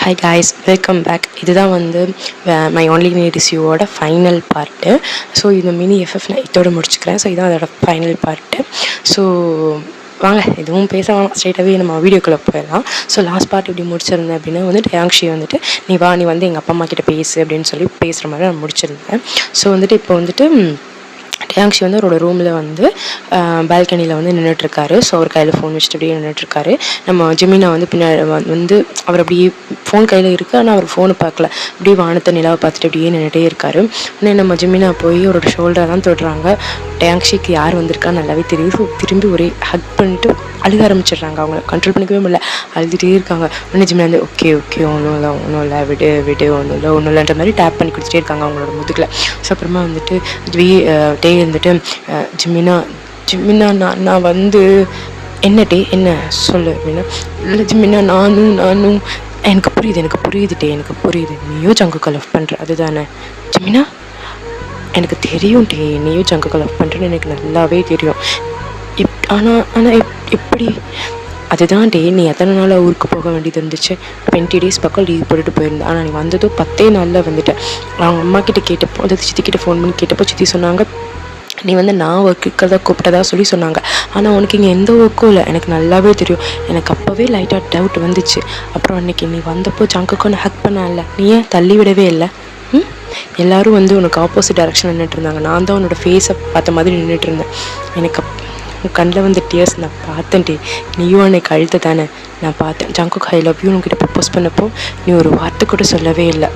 Hi guys, welcome back. இதுதான் வந்து my only need is யூவோட ஃபைனல் பார்ட்டு. ஸோ இந்த மினி எஃப்எஃப் நான் இதோட முடிச்சுக்கிறேன். ஸோ இதுதான் அதோட ஃபைனல் பார்ட்டு. ஸோ வாங்க, எதுவும் பேச வேணாம், ஸ்ட்ரெயிட்டாகவே நம்ம வீடியோக்குள்ளே போயிடலாம். ஸோ லாஸ்ட் பார்ட் இப்படி முடிச்சிருந்தேன் அப்படின்னா வந்துட்டு டேங்ஷி வந்துட்டு நீ வந்து எங்கள் அப்பா அம்மா கிட்ட பேசு அப்படின்னு சொல்லி பேசுகிற மாதிரி நான் முடிச்சிருந்தேன். ஸோ வந்துட்டு இப்போ வந்துட்டு டேங்ஷி வந்து அவரோட ரூமில் வந்து பால்கனியில் வந்து நின்றுட்டுருக்காரு. ஸோ அவர் கையில் ஃபோன் வச்சுட்டு அப்படியே நின்றுட்டுருக்காரு. நம்ம ஜெமினா வந்து பின்னாடி வந்து அவர் அப்படியே ஃபோன் கையில் இருக்குது, ஆனால் அவர் ஃபோனை பார்க்கல, அப்படியே வானத்தை நிலாவை பார்த்துட்டு அப்படியே நின்றுட்டே இருக்காரு. உடனே நம்ம ஜெமினா போய் அவரோட ஷோல்டரை தான் தொடுறாங்க. டேங்ஷிக்கு யார் வந்திருக்கான்னு நல்லாவே தெரியுது. ஸோ திரும்பி ஒரே ஹக் பண்ணிட்டு அழுக ஆரம்பிச்சிடுறாங்க. அவங்கள கண்ட்ரோல் பண்ணிக்கவே முடியல, அழுதுகிட்டே இருக்காங்க. உடனே ஜெமினா வந்து ஓகே ஒன்றும் இல்லை விடு ஒன்றும் இல்லைன்ற மாதிரி டேப் பண்ணி கொடுத்துட்டே இருக்காங்க அவங்களோட முதுகில். ஸோ அப்புறமா வந்துட்டு டே இருந்துட்டு ஜிமினா நான் வந்து என்ன டே என்ன சொல்லு அப்படின்னா, இல்லை ஜிமினா நானும் எனக்கு புரியுது டே, எனக்கு புரியுது, நீயும் ஜங்குக்கை லவ் பண்ணுற அதுதானே ஜிமினா, எனக்கு தெரியும் டே, நீயும் ஜங்குக்கை லவ் பண்ணுறேன்னு எனக்கு நல்லாவே தெரியும். ஆனால் எப்படி அதுதான் டே, நீ எத்தனை நாள் ஊருக்கு போக வேண்டியது இருந்துச்சு? 20 days பக்கம் லீவ் போட்டுட்டு போயிருந்தேன். ஆனால் நீ வந்ததும் 10 நாளில் வந்துட்டேன். அவங்க அம்மா கிட்ட கேட்டப்போ, அதாவது சித்திக்கிட்ட ஃபோன் பண்ணி கேட்டப்போ சித்தி சொன்னாங்க நீ வந்து நான் ஒர்க் இருக்கிறதா கூப்பிட்டதா சொன்னாங்க. ஆனால் உனக்கு இங்கே எந்த ஒர்க்கும் இல்லை, எனக்கு நல்லாவே தெரியும். எனக்கு அப்போவே லைட்டாக டவுட் வந்துச்சு. அப்புறம் அன்றைக்கி நீ வந்தப்போ ஜங்குக்கு ஹக் பண்ணல, நீ ஏன் தள்ளி விடவே இல்லை? எல்லோரும் வந்து உனக்கு ஆப்போசிட் டைரக்ஷன் நின்றுட்டு இருந்தாங்க. நான் தான் உன்னோட ஃபேஸை பார்த்த மாதிரி நின்றுட்டு இருந்தேன். எனக்கு கண்ணில் வந்து டியர்ஸ் நான் பார்த்தேன் டே, நீயும் அன்னைக்கு அழுத தானே நான் பார்த்தேன். ஜங்குக்கு ஐ லவ் யூ உங்ககிட்ட ப்ரப்போஸ் பண்ணப்போ நீ ஒரு வார்த்தை கூட சொல்லவே இல்லை,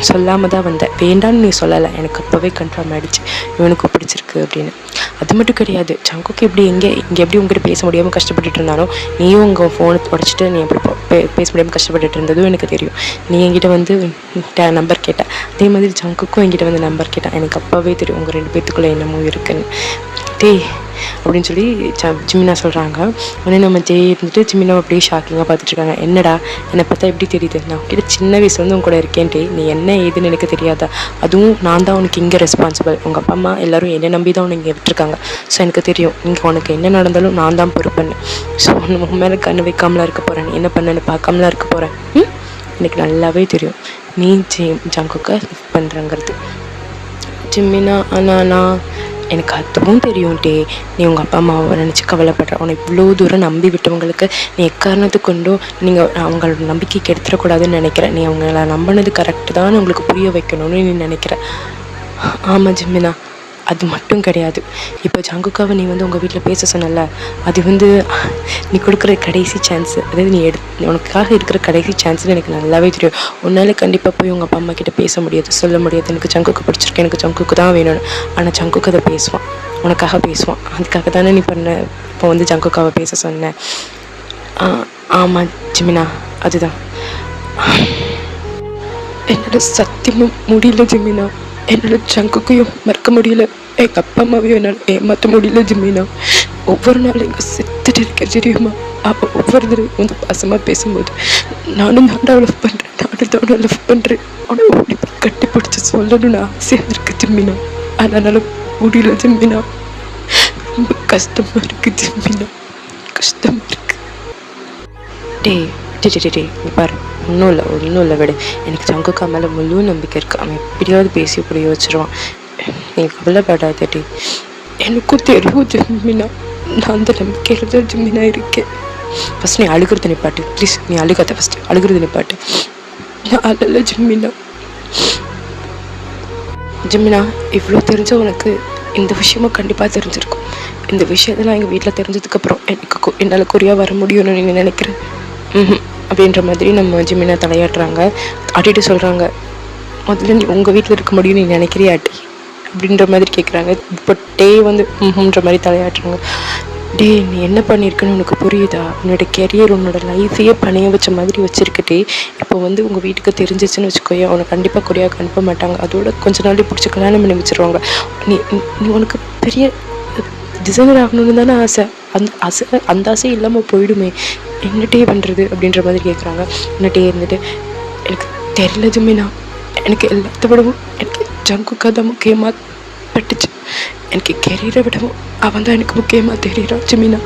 சொல்லாமல் தான் வந்தேன். வேண்டான்னு நீ சொல்லலை, எனக்கு அப்போவே கன்ஃபார்ம் ஆகிடுச்சு இவனுக்கு பிடிச்சிருக்கு அப்படின்னு. அது மட்டும் கிடையாது, ஜங்குக்கு இங்கே எப்படி உங்ககிட்ட பேச முடியாமல் கஷ்டப்பட்டுட்டு இருந்தானோ, நீயும் உங்கள் ஃபோனை உடச்சிட்டு நீ எப்படி பேச முடியாமல் கஷ்டப்பட்டுட்டு இருந்ததும் எனக்கு தெரியும். நீ என்கிட்ட வந்து நம்பர் கேட்ட, அதே மாதிரி ஜங்குக்கும் என்கிட்ட வந்து நம்பர் கேட்டான். எனக்கு அப்போவே தெரியும் உங்கள் 2 பேத்துக்குள்ளே என்னமோ இருக்குன்னு. டே அப்படின்னு சொல்லி ஜிமினா சொல்கிறாங்க. உடனே நம்ம இருந்துட்டு ஜிமினா அப்படியே ஷாக்கிங்காக பார்த்துட்ருக்காங்க. என்னடா என்னை பார்த்தா எப்படி தெரியுது? நான் கிட்ட சின்ன வயசுல வந்து உங்க கூட இருக்கேன்ட்டே, நீ என்ன ஏதுன்னு எனக்கு தெரியாதா? அதுவும் நான் தான் உனக்கு இங்கே ரெஸ்பான்சிபிள். உங்கள் அப்பா அம்மா எல்லோரும் என்னை நம்பி தான் உனக்கு இங்கே விட்டுருக்காங்க. ஸோ எனக்கு தெரியும் இங்கே உனக்கு என்ன நடந்தாலும் நான் தான் பொறுப்பேன்னு. ஸோ உன் மேலே கண்ணு வைக்காமலாம் இருக்க போகிறேன், நீ என்ன பண்ணன்னு பார்க்காமலாம் இருக்க போகிறேன். எனக்கு நல்லாவே தெரியும் நீ ஜங்குக்கை லிஃப்ட் பண்ணுறங்கிறது. ஜிமினா ஆனால் எனக்கு அதுவும் தெரியும் டே, நீ உங்கள் அப்பா அம்மாவை நினச்சி கவலைப்படுற. உன்னை இவ்வளோ தூரம் நம்பி விட்டவங்களுக்கு நீ எக்காரணத்துக்கு கொண்டும் நீங்கள் அவங்களோட நம்பிக்கைக்கு எடுத்துடக்கூடாதுன்னு நினைக்கிறேன். நீ அவங்கள நம்பினது கரெக்டு தான் உங்களுக்கு புரிய வைக்கணும்னு நீ நினைக்கிற. ஆமாம் ஜிமினா, அது மட்டும் கிடையாது. இப்போ ஜங்குக்காவை நீ வந்து உங்கள் வீட்டில் பேச சொன்னல, அது வந்து நீ கொடுக்குற கடைசி சான்ஸு, அதாவது நீ உனக்காக இருக்கிற கடைசி சான்ஸ்னு எனக்கு நல்லாவே தெரியும். உன்னால் கண்டிப்பாக போய் உங்கள் அப்பா அம்மா கிட்ட பேச முடியாது, சொல்ல முடியாது எனக்கு ஜங்குக்கு பிடிச்சிருக்கு, எனக்கு ஜங்குக்கு தான் வேணும்னு. ஆனால் ஜங்குக்கு அதை பேசுவான், உனக்காக பேசுவான். அதுக்காக தானே நீ இப்போ வந்து ஜங்குக்காவை பேச சொன்னேன். ஆமாம் ஜிமினா, அதுதான். என்னோட சத்தியமும் முடியல ஜிமினா, என்னோட ஜங்குக்கையும் மறக்க முடியல, எங்கள் அப்பா அம்மாவையும் என்னால் ஏமாற்ற முடியல ஜிமினா. ஒவ்வொரு நாளும் எங்கள் செத்துட்டு இருக்கேன் தெரியுமா? அவள் ஒவ்வொரு தடவையும் வந்து பாசமாக பேசும்போது நானும் தான் லவ் பண்ணுறேன் அவனை ஓடி கட்டி பிடிச்சி சொல்லணும்னு ஆசையாக இருக்குது ஜிமினா. அதனால் முடியல ஜிமினா, ரொம்ப கஷ்டமாக இருக்குது ஜிமினா, கஷ்டமாக இருக்குது. டே பாரு, ஒன்றும் இல்லை விடு. எனக்கு ஜங்குக்கா மேலே முழு நம்பிக்கை இருக்குது. அவன் எப்படியாவது பேசி புரிய வச்சிருவான். நீ கவலைப்படாத டே. எனக்கும் தெரியும் ஜிமினா, நான் அந்த நம்பிக்கையில் தான் ஜிமினா இருக்கேன். ஃபஸ்ட் நீ அழுகிறது நிப்பாட்டு ப்ளீஸ், நீ அழுகாத, ஃபஸ்ட்டு அழுகிறது நிப்பாட்டு. நான் அழல ஜிமினா, இவ்வளோ தெரிஞ்ச உனக்கு இந்த விஷயமும் கண்டிப்பாக தெரிஞ்சிருக்கும். இந்த விஷயத்தெல்லாம் எங்கள் வீட்டில் தெரிஞ்சதுக்கப்புறம் என்னால் குறியாக வர முடியும்னு நீ நினைக்கிறேன் அப்படின்ற மாதிரி நம்ம ஜிமினா தலையாட்டுறாங்க. ஆட்டிட்டு சொல்கிறாங்க, முதல்ல நீ உங்கள் வீட்டில் இருக்க முடியும்னு நீ நினைக்கிறியா ஆட்டி அப்படின்ற மாதிரி கேட்குறாங்க. இப்போ டே வந்து மாதிரி தலையாட்டுறாங்க. டே நீ என்ன பண்ணியிருக்குன்னு உனக்கு புரியுதா? உன்னோட கெரியர் உன்னோட லைஃபையே பணைய வச்ச மாதிரி வச்சுருக்கிட்டே இப்போ வந்து உங்கள் வீட்டுக்கு தெரிஞ்சிச்சுன்னு வச்சுக்கோயா, அவனை கண்டிப்பாக கொடியாக அனுப்ப மாட்டாங்க. அதோட கொஞ்ச நாள் பிடிச்சி கல்யாணம் பண்ணி வச்சுருவாங்க. நீ உனக்கு பெரிய டிசைனர் ஆகணும்னு தானே ஆசை, அந்த ஆசை இல்லாமல் போயிடுமே, என்னட்டே பண்ணுறது அப்படின்ற மாதிரி கேட்குறாங்க. என்னட்டே இருந்துட்டு எனக்கு தெரியல ஜிமினா, எனக்கு எல்லாத்த விடவும் எனக்கு ஜங்குக்கா தான் முக்கியமாக பட்டுச்சு. எனக்கு கெரியரை விடவும் அவன் தான் எனக்கு முக்கியமாக தெரியுறான் ஜிமினா.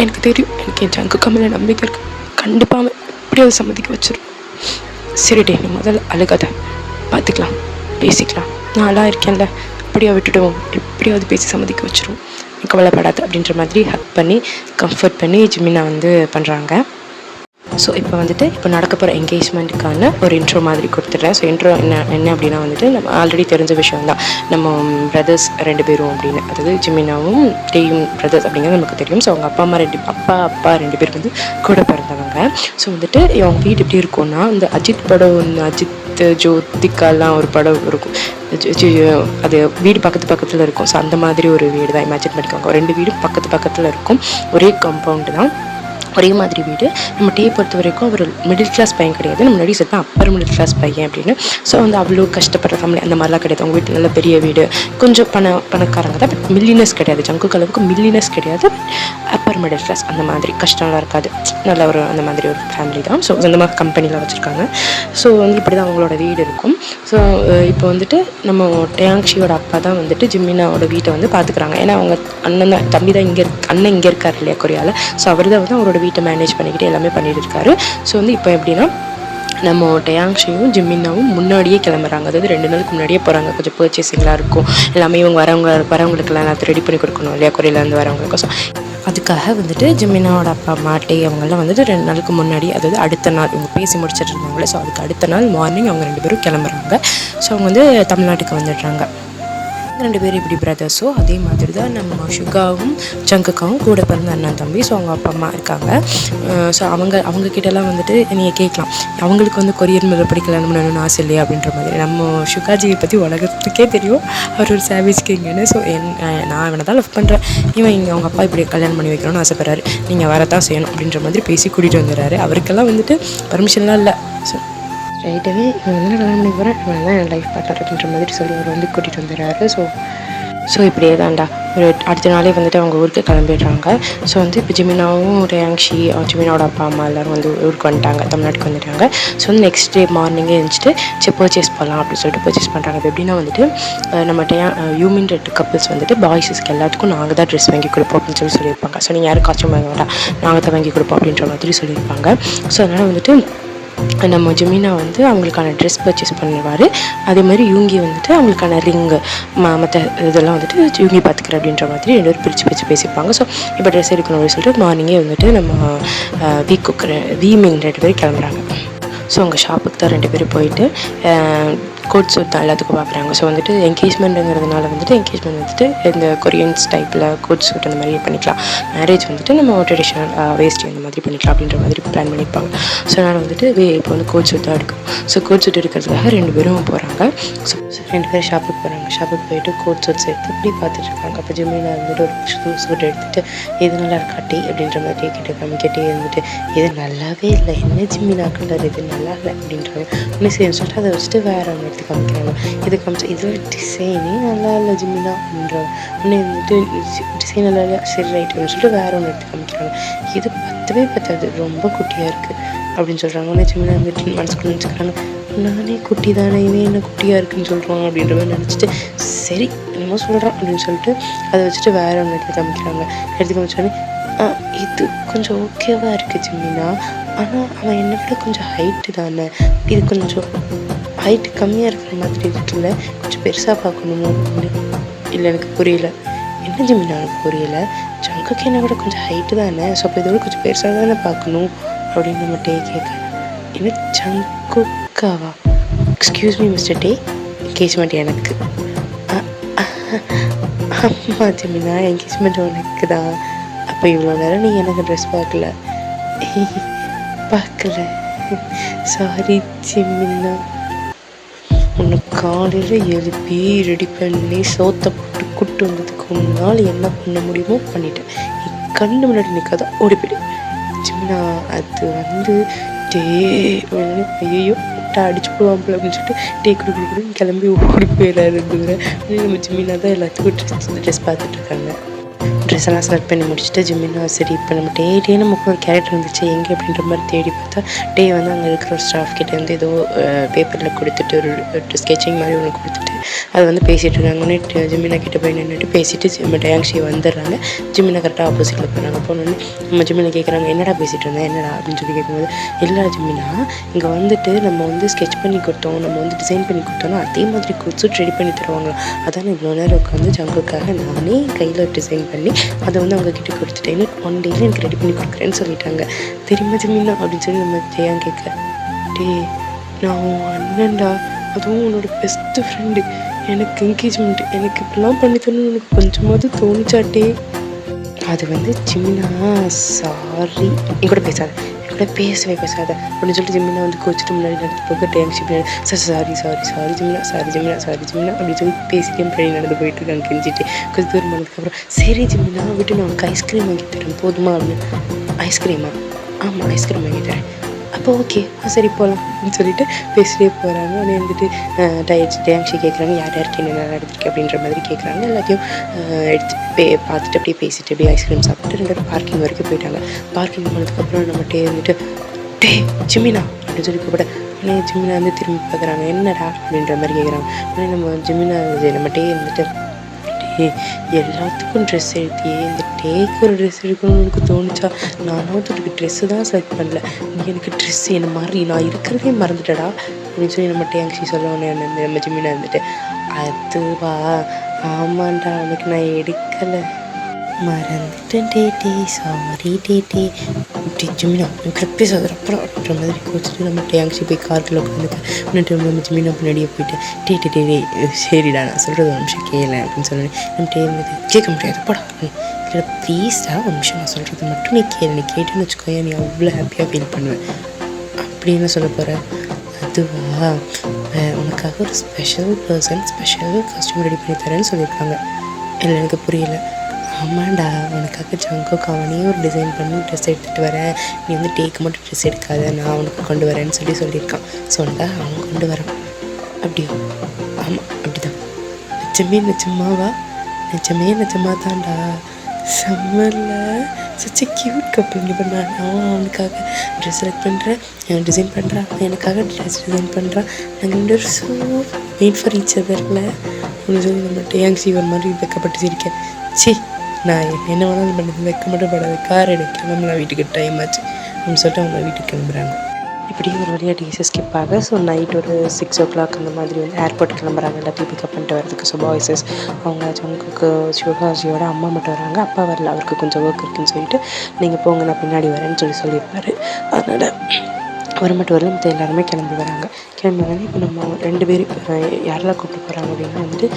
எனக்கு தெரியும், எனக்கு என் ஜங்குக்கா மேலே நம்பிக்கை இருக்குது. கண்டிப்பாக அவன் எப்படியாவது சம்மதிக்க வச்சிரும். சரி டே, நீ முதல்ல அழுகாத, பார்த்துக்கலாம், பேசிக்கலாம், நான்லாம் இருக்கேன்ல, அப்படியே விட்டுடுவோம், எப்படியாவது பேசி சம்மதிக்க வச்சிரும், கவலைப்படாது அப்படின்ற மாதிரி ஹக் பண்ணி கம்ஃபர்ட் பண்ணி ஜிமினா வந்து பண்ணுறாங்க. ஸோ இப்போ வந்துட்டு இப்போ நடக்க போகிற என்கேஜ்மெண்ட்டுக்கான ஒரு இன்ட்ரோ மாதிரி கொடுத்துட்றேன். ஸோ இன்ட்ரோ என்ன அப்படின்னா வந்துட்டு நம்ம ஆல்ரெடி தெரிஞ்ச விஷயம் தான், நம்ம பிரதர்ஸ் 2 பேரும் அப்படின்னு, அதாவது ஜிமினாவும் டேயும் பிரதர்ஸ் அப்படிங்கிறது நமக்கு தெரியும். ஸோ அவங்க அப்பா 2 பேர் வந்து கூட பிறந்தவங்க. ஸோ வந்துட்டு அவங்க வீடு எப்படி இருக்கும்னா, இந்த அஜித் படம் ஒன்று, அஜித் ஜோதிகாலாம் ஒரு படம் இருக்கும், அது வீடு பக்கத்தில் இருக்கும். ஸோ அந்த மாதிரி ஒரு வீடு தான் இமேஜின் பண்ணிக்கோங்க. 2 வீடும் பக்கத்தில் இருக்கும், ஒரே காம்பவுண்டு தான், ஒரே மாதிரி வீடு. நம்ம டே பொறுத்த வரைக்கும் அவர் மிடில் கிளாஸ் பையன் கிடையாது, நம்ம முன்னாடி சொல்லிட்டு அப்பர் மிடில் கிளாஸ் பையன் அப்படின்னு. ஸோ வந்து அவ்வளோ கஷ்டப்படுற ஃபேமிலி அந்த மாதிரிலாம் கிடையாது. அவங்க வீட்டு நல்ல பெரிய வீடு, கொஞ்சம் பணக்காரங்க தான், பட் மில்லினஸ் கிடையாது, ஜங்குக்கு அளவுக்கு மில்லினஸ் கிடையாது, அப்பர் மிடில் கிளாஸ் அந்த மாதிரி கஷ்டம்லாம் இருக்காது, நல்ல ஒரு அந்த மாதிரி ஒரு ஃபேமிலி தான். ஸோ அந்த மாதிரி கம்பெனிலாம் வச்சுருக்காங்க. ஸோ வந்து இப்படி தான் அவங்களோட வீடு இருக்கும். ஸோ இப்போ வந்துட்டு நம்ம டேயாங்ஷியோட அப்பா தான் வந்துட்டு ஜிமினாவோட வீட்டை வந்து பார்த்துக்குறாங்க. ஏன்னா அவங்க தம்பி தான் அண்ணன் இங்கே இருக்கார் இல்லையா கொரியாவில். ஸோ அவர் தான் வந்து அவரோட வீட்டை மேனேஜ் பண்ணிக்கிட்டு எல்லாமே பண்ணிட்டு இருக்காரு. ஸோ வந்து இப்போ எப்படின்னா, நம்ம டேயாங்ஷியும் ஜிமினாவும் முன்னாடியே கிளம்புறாங்க, அதாவது 2 நாளுக்கு முன்னாடியே போகிறாங்க. கொஞ்சம் பர்ச்சேசிங்லாம் இருக்கும், எல்லாமே இவங்க வரவங்களுக்குலாம் எல்லாத்தையும் ரெடி பண்ணி கொடுக்கணும் இல்லையா கொரியாலேருந்து வரவங்களுக்கு. ஸோ அதுக்காக வந்துட்டு ஜிமினாவோட அப்பா அம்மா டே அவங்கெல்லாம் வந்துட்டு 2 நாளுக்கு முன்னாடி, அதாவது அடுத்த நாள் இவங்க பேசி முடிச்சிட்டு இருந்தாங்களே, ஸோ அதுக்கு அடுத்த நாள் மார்னிங் அவங்க 2 பேரும் கிளம்புறாங்க. ஸோ அவங்க வந்து தமிழ்நாட்டுக்கு வந்துடுறாங்க. 2 பேர் இப்படி பிரதர்ஸோ அதே மாதிரி தான் நம்ம ஷுகாவும் ஜங்குக்காவும் கூட பிறந்த அண்ணன் தம்பி. ஸோ அவங்க அப்பா அம்மா இருக்காங்க. ஸோ அவங்க கிட்டலாம் வந்துட்டு நீங்கள் கேட்கலாம், அவங்களுக்கு வந்து கொரியர் மேலே படிக்கலாம்னு பண்ணணும்னு ஆசை இல்லையா அப்படின்ற மாதிரி. நம்ம ஷுகாஜியை பற்றி உலகத்துக்கே தெரியும், அவர் ஒரு சேவேஜ் கிங்குன்னு. ஸோ நான் இவனை தான் லவ் பண்ணுறேன், இவன் இங்கே அவங்க அப்பா இப்படி கல்யாணம் பண்ணி வைக்கணும்னு ஆசைப்படுறாரு, நீங்கள் வரதான் செய்யணும் அப்படின்ற மாதிரி பேசி கூட்டிகிட்டு வந்துடுறாரு. அவருக்கெல்லாம் வந்துட்டு பர்மிஷன்லாம் இல்லை. ஸோ ரைட்டாகவே இவன் வந்து கல்யாணம் பண்ணி போகிறேன், இவன் தான் என் லைஃப் பார்ட்னர் அப்படின்ற மாதிரி சொல்லி அவர் வந்து கூட்டிகிட்டு வந்துடுறாரு. ஸோ இப்படியே தான்டா அடுத்த நாளே வந்துட்டு அவங்க ஊருக்கு கிளம்பிடுறாங்க. ஸோ வந்து இப்போ ஜிமினாவும் டேயாங்ஷி ஜிமினாவோட அப்பா அம்மா எல்லோரும் வந்து ஊருக்கு வந்துட்டாங்க, தமிழ்நாட்டுக்கு வந்துட்டாங்க. ஸோ வந்து நெக்ஸ்ட் டே மார்னிங்கே எழுந்துட்டு சரி பர்ச்சேஸ் பண்ணலாம் அப்படின்னு சொல்லிட்டு பர்ச்சேஸ் பண்ணுறாங்க. அது எப்படின்னா வந்துட்டு நம்ம யூமின் 2 கப்பிள்ஸ் வந்துட்டு பாய்ஸஸ்க்கு எல்லாத்துக்கும் நாங்கள் தான் ட்ரெஸ் வாங்கி கொடுப்போம் அப்படின்னு சொல்லியிருப்பாங்க. ஸோ நீங்கள் யாரும் காஸ்ட்யூம் வாங்க வேண்டாம், நாங்கள் தான் வாங்கி கொடுப்போம் அப்படின்ற மாதிரி சொல்லியிருப்பாங்க. ஸோ அதனால் வந்துட்டு நம்ம ஜிமினா வந்து அவங்களுக்கான ட்ரெஸ் பர்ச்சேஸ் பண்ணுவார். அதே மாதிரி யூங்கி வந்துட்டு அவங்களுக்கான ரிங்கு மற்ற இதெல்லாம் வந்துட்டு யூங்கி பார்த்துக்கிறேன் அப்படின்ற மாதிரி 2 பேரும் பிரித்து பேசிப்பாங்க. ஸோ இப்போ ட்ரெஸ் எடுக்கணும் அப்படின்னு சொல்லிட்டு மார்னிங்கே வந்துட்டு நம்ம வீமிங் 2 பேரும் கிளம்புறாங்க. ஸோ அவங்க ஷாப்புக்கு தான் 2 பேரும் போயிட்டு கோட் சூட் தான் எல்லாத்துக்கும் பார்க்குறாங்க. ஸோ வந்துட்டு என்கேஜ்மெண்ட்டுங்கிறதுனால வந்துட்டு என்கேஜ்மெண்ட் வந்துட்டு இந்த கொரியன்ஸ் டைப்பில் கோட் சூட் அந்த மாதிரி பண்ணிக்கலாம், மேரேஜ் வந்துட்டு நம்ம ட்ரெடிஷ்னல் வேஸ்ட் அந்த மாதிரி பண்ணிக்கலாம் அப்படின்ற மாதிரி பிளான் பண்ணியிருப்பாங்க. ஸோ அதனால் வந்துட்டு இப்போ வந்து கோட் சூட் தான் எடுக்கும். ஸோ கோட் சூட் எடுக்கிறதுக்காக 2 பேரும் போகிறாங்க. ஸோ 2 பேரும் ஷாப்புக்கு போகிறாங்க. ஷாப்புக்கு போயிட்டு கோட் சூட்ஸ் எடுத்து இப்படி பார்த்துட்டு இருக்காங்க. அப்போ ஜிமினா வந்துட்டு ஒரு சூட் எடுத்துகிட்டு இது நல்லா இருக்காட்டி அப்படின்ற மாதிரி கேட்டே இருந்துட்டு இது நல்லாவே இல்லை, என்ன ஜிமினா கலர் இது நல்லா இல்லை அப்படின்றாங்க. உடனே சரி சொல்லிட்டு அதை வச்சுட்டு வேறு ஒன்று காமிக்கிறாங்க. இது காமிச்சு இதில் டிசைனே நல்லா இல்லை ஜிமினா அப்படின்றாங்க. உடனே வந்துட்டு டிசைன் நல்லா இல்லை, சரி ரைட் அப்படின்னு சொல்லிட்டு வேறு ஒன்று எடுத்து காமிக்கிறாங்க. இது பத்தவே பத்தாது, ரொம்ப குட்டியாக இருக்குது அப்படின்னு சொல்கிறாங்க. உடனே ஜிமினா வந்துட்டு மனசுக்குள்ள நினச்சிக்கிறாங்க, நானே குட்டி தானே, இவன் என்ன குட்டியாக இருக்குன்னு சொல்கிறாங்க அப்படின்ற மாதிரி நினச்சிட்டு சரி என்னமோ சொல்கிறான் அப்படின்னு சொல்லிட்டு அதை வச்சுட்டு வேறு ஒன்று எடுத்து காமிக்கிறாங்க. எடுத்து காமிச்சோடனே இது கொஞ்சம் ஓகேவாக இருக்குது ஜிமினா, ஆனால் அவன் என்னை விட கொஞ்சம் ஹைட்டு தானே, இது கொஞ்சம் ஹைட்டு கம்மியாக இருக்கிற மாதிரி இருக்குல்ல, கொஞ்சம் பெருசாக பார்க்கணுமோ அப்படின்னு. இல்லை எனக்கு புரியல, என்ன ஜிமினா எனக்கு புரியலை, ஜங்குக்கு என்னை விட கொஞ்சம் ஹைட்டு தானே, ஸோ அப்போ இதோட கொஞ்சம் பெருசாக தானே பார்க்கணும் அப்படின்னு நம்ம டே கேட்க, என்ன ஜங்குக்காவா, எக்ஸ்கியூஸ் மீ மிஸ்டர் டே, என்கேஜ்மெண்ட் எனக்கு. ஆமாம் ஜிமினா என்கேஜ்மெண்ட் உனக்கு தான், அப்போ இவ்வளோ நேரம் நீ எனக்கு ட்ரெஸ் பார்க்கல சாரி ஜிமினா, உன்னை காலையில் எழுப்பி ரெடி பண்ணி சோத்தை போட்டு கூட்டு வந்ததுக்கு முன்னால் என்ன பண்ண முடியுமோ பண்ணிட்டேன், நீ கண்ணு முன்னாடி நிற்காத ஓடி போயிடு ஜிமினா. அது வந்து டே ஐயோ விட்டா அடிச்சு போடுவான் அப்படின்னு சொல்லிட்டு டே கொடுக்குன்னு கிளம்பி ஓடி போயிடாரு. நம்ம ஜிமினா தான் எல்லாத்துக்கும் ட்ரெஸ் பார்த்துட்ருக்காங்க. ட்ரெஸ் எல்லாம் செலக்ட் பண்ணி முடிச்சுட்டு ஜிம்மினா சரி இப்போ நம்ம டே நமக்கு ஒரு கேரக்டர் இருந்துச்சு எங்கே அப்படின்ற மாதிரி தேடி பார்த்தா டே வந்து அங்கே இருக்கிற ஒரு ஸ்டாஃப் கிட்டேருந்து ஏதோ பேப்பரில் கொடுத்துட்டு ஒரு ஸ்கெட்சிங் மாதிரி ஒன்று கொடுத்துட்டு அது வந்து பேசிகிட்டு இருக்காங்க. ஜிம்மினா கிட்டே போய் நின்றுட்டு பேசிட்டு நம்ம டேங்ஷி வந்துடுறாங்க. ஜிம்மினா கரெக்டாக ஆப்போசிட்டில் போகிறாங்க. போனோடனே நம்ம ஜிம்மினா கேட்குறாங்க என்னடா பேசிகிட்டு இருந்தேன் என்னடா அப்படின்னு சொல்லி கேட்கும்போது இல்லை ஜிம்மினா இங்கே வந்துட்டு நம்ம வந்து ஸ்கெட்ச் பண்ணி கொடுத்தோம் நம்ம வந்து டிசைன் பண்ணி கொடுத்தோம்னா அதே மாதிரி கொடுத்து ரெடி பண்ணி தருவாங்களா அதான் இவ்வளோ நேரம் உட்காந்து ஜங்குக்காக நானே கையில் டிசைன் பண்ணி அதை வந்து அவங்க கிட்டே கொடுத்துட்டேன்னு 1 டேயில் எனக்கு ரெடி பண்ணி கொடுக்குறேன்னு சொல்லிட்டாங்க தெரியுமா ஜிம்மினா அப்படின்னு சொல்லி நம்ம ஜெயான் கேட்க டே நான் உன் அண்ணன்டா அதுவும் உன்னோட பெஸ்ட்டு ஃப்ரெண்டு எனக்கு என்கேஜ்மெண்ட் எனக்கு இப்படிலாம் பண்ணி தரணும்னு எனக்கு கொஞ்சமாவது தோணிச்சாட்டே அது வந்து ஜிம்மினா சாரி என் கூட பேசாத என் கூட பேசவே பேசாத அப்படின்னு சொல்லிட்டு ஜிம்மினா வந்து கோச்சிட்டு முன்னாடி நடந்து போக டேங்ஷி சார் சாரி ஜிம்மினா அப்படின்னு சொல்லி பேசிட்டே முன்னாடி நடந்து போயிட்டு இருக்காங்க கெஞ்சிட்டு கொஞ்சம் தூரம் பண்ணதுக்கப்புறம் சரி ஜிம்மினா விட்டு நான் உனக்கு ஐஸ்கிரீம் வாங்கி தரேன் போதுமா அப்படின்னு ஐஸ்கிரீமா ஆமாம் ஐஸ்கிரீம் வாங்கி தரேன் அப்போ ஓகே சரி போகலாம் அப்படின்னு சொல்லிட்டு பேசிட்டே போகிறாங்க. உடனே வந்துட்டு டேங்ஷி கேட்குறாங்க யார்கிட்ட என்னென்ன எடுத்துருக்கு அப்படின்ற மாதிரி கேட்குறாங்க. எல்லாத்தையும் எடுத்து பார்த்துட்டு அப்படியே பேசிட்டு அப்படியே ஐஸ்கிரீம் சாப்பிட்டு 2 பேரும் பார்க்கிங் வரைக்கும் போயிட்டாங்க. பார்க்கிங் போனதுக்கப்புறம் நம்ம வந்துட்டு டே ஜிம்மினா அப்படின்னு சொல்லி கூப்பிட உடனே ஜிம்மினா வந்து திரும்பி பார்க்குறாங்க என்னடா அப்படின்ற மாதிரி கேட்குறாங்க. உடனே நம்ம ஜிம்மினா நம்ம வந்துட்டு எல்லாத்துக்கும் ட்ரெஸ் எடுத்தியே இந்த டேக்கு ஒரு ட்ரெஸ் எடுக்கணும்னு எனக்கு தோணுச்சா நானும் அதுக்கு ட்ரெஸ்ஸு தான் செலக்ட் பண்ணல நீ எனக்கு ட்ரெஸ் என்ன மாதிரி நான் இருக்கிறதே மறந்துட்டடா அப்படின்னு சொல்லி நம்ம டேங்ஷி சொல்லுவோன்னே நம்ம ஜிம்மினா இருந்துட்டு அதுவா ஆமாண்டா உனக்கு நான் எடுக்கலை மறந்துட்டேன் டேட்டி சாரி டேட்டி இப்படி ஜிம்மினா எனக்கு பேசாத அப்புறம் அப்படின்ற மாதிரி கோச்சிட்டு நம்ம டேங்ஷி போய் கார்கில் உட்காந்துட்டு நம்ம ஜிம்மினா முன்னாடியே போயிட்டு டே சரிடா நான் சொல்கிறது ஒரு நிமிஷம் கேளு அப்படின்னு சொல்லி நம்ம வந்து கேட்க முடியாது போடா இல்லை ப்ளீஸ்டா ஒரு நிமிஷம் நான் சொல்கிறது மட்டும் நீ கேளு நீ கேட்டுன்னு வச்சுக்கோங்க நீ அவ்வளோ ஹாப்பியாக ஃபீல் பண்ணுவேன் அப்படின்னு சொல்ல போகிறேன் அதுவா உனக்காக ஒரு ஸ்பெஷல் காஸ்டியூம் ரெடி பண்ணி தரேன்னு சொல்லியிருக்காங்க இல்லை எனக்கு புரியல ஆமாண்டா உனக்காக ஜங்குக்கு அவனே ஒரு டிசைன் பண்ணி ட்ரெஸ் எடுத்துகிட்டு வரேன் நீ வந்து டேக்கு மட்டும் ட்ரெஸ் எடுக்காத நான் உனக்கு கொண்டு வரேன்னு சொல்லியிருக்கான் சொன்னா அவன் கொண்டு வரான் அப்படியோ ஆமாம் அப்படி தான் நிஜமாவா நிஜமா தான்டா சம்மரில் சச் கியூட் கப்பிள் இப்போ நான் அவனுக்காக ட்ரெஸ் செலக்ட் பண்ணுறேன் டிசைன் பண்ணுறான் எனக்காக ட்ரெஸ் டிசைன் பண்ணுறான் நாங்கள் 2 பேரும் ஸோ வெயிட் ஃபார் ஈச் அதரில் அப்படின்னு சொல்லி நம்ம டேங்ஷி ஒரு மாதிரி வெக்கப்பட்டு சிரிக்கேன் சி நான் என்ன வேணாலும் பண்ணது வைக்க மட்டும் படாது கார் கிளம்பலாம் வீட்டுக்கு டைம் ஆச்சு அப்படின்னு சொல்லிட்டு அவங்க வீட்டுக்கு கிளம்புறாங்க. இப்படி ஒரு வழியாக டேஸை ஸ்கிப் ஆக ஸோ நைட் ஒரு 6 o'clock அந்த மாதிரி வந்து ஏர்போர்ட் கிளம்புறாங்க எல்லாத்தையும் பிக்கப் பண்ணிட்டு வரதுக்கு. ஸோ பாய்ஸஸ் அவங்க ஜங்குக்கு சிவகாசியோட அம்மா மட்டும் வராங்க அப்பா வரல அவருக்கு கொஞ்சம் ஒர்க் இருக்குன்னு சொல்லிட்டு நீங்கள் போங்க நான் பின்னாடி வரேன்னு சொல்லியிருப்பாரு. அதனால் அவர் மட்டும் வரல மற்ற எல்லாருமே கிளம்பி வராங்க. இப்போ நம்ம 2 பேர் யாரெல்லாம் கூப்பிட்டு போகிறாங்க அப்படின்னா வந்துட்டு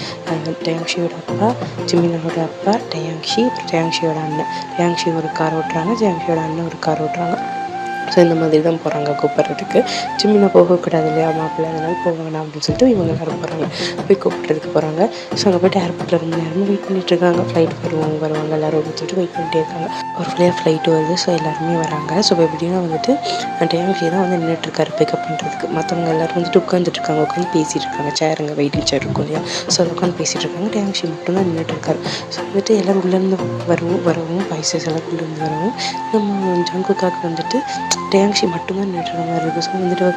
டேங்ஷியோட அப்பா ஜிம்மினாவோட அப்பா டேங்ஷி அப்புறம் டேங்ஷியோட அண்ணன் டேங்ஷி ஒரு கார் ஓட்டுறாங்க டேங்ஷியோட அண்ணன் ஒரு கார் ஓட்டுறாங்க. ஸோ இந்த மாதிரி தான் போகிறாங்க கூப்பிட்றதுக்கு. ஜிம்மினா போகக்கூடாது இல்லையா மாப்பிள்ளை அதனால போக வேணாம் அப்படின்னு சொல்லிட்டு இவங்க எல்லாரும் போகிறாங்க போய் கூப்பிட்றதுக்கு போகிறாங்க. ஸோ அங்கே போய்ட்டு ஏர்போர்ட்டில் ரொம்ப நேரமாக வெயிட் பண்ணிட்டு இருக்காங்க. ஃப்ளைட் வருவாங்க எல்லோரும் அப்படின்னு சொல்லிட்டு வெயிட் பண்ணிட்டே இருக்காங்க. ஒரு வழியாக ஃப்ளைட் வருது. ஸோ எல்லாருமே வராங்க. ஸோ எப்படின்னா வந்துட்டு டேங்ஷி தான் வந்து நின்றுட்டுருக்காரு பிக்கப் பண்ணுறதுக்கு. மற்றவங்க எல்லோரும் வந்துட்டு உட்காந்துட்ருக்காங்க உட்காந்து பேசிகிட்டு இருக்காங்க. சேருங்க வெயிட்டிங் சேர் இருக்கும் இல்லையா ஸோ அதை உட்காந்து பேசிகிட்டு இருக்காங்க. டேங்ஷி மட்டும் தான் நின்றுட்டுருக்காரு. ஸோ வந்துட்டு எல்லோரும் உள்ளேருந்து வரவும் பாய்ஸஸ் எல்லாம் உள்ளேருந்து வரவும் நம்ம ஜங்குக்காக வந்துட்டு டேங்ஷி மட்டும்தான் நின்றுற மாதிரி இருக்கும். ஸோ வந்துட்டு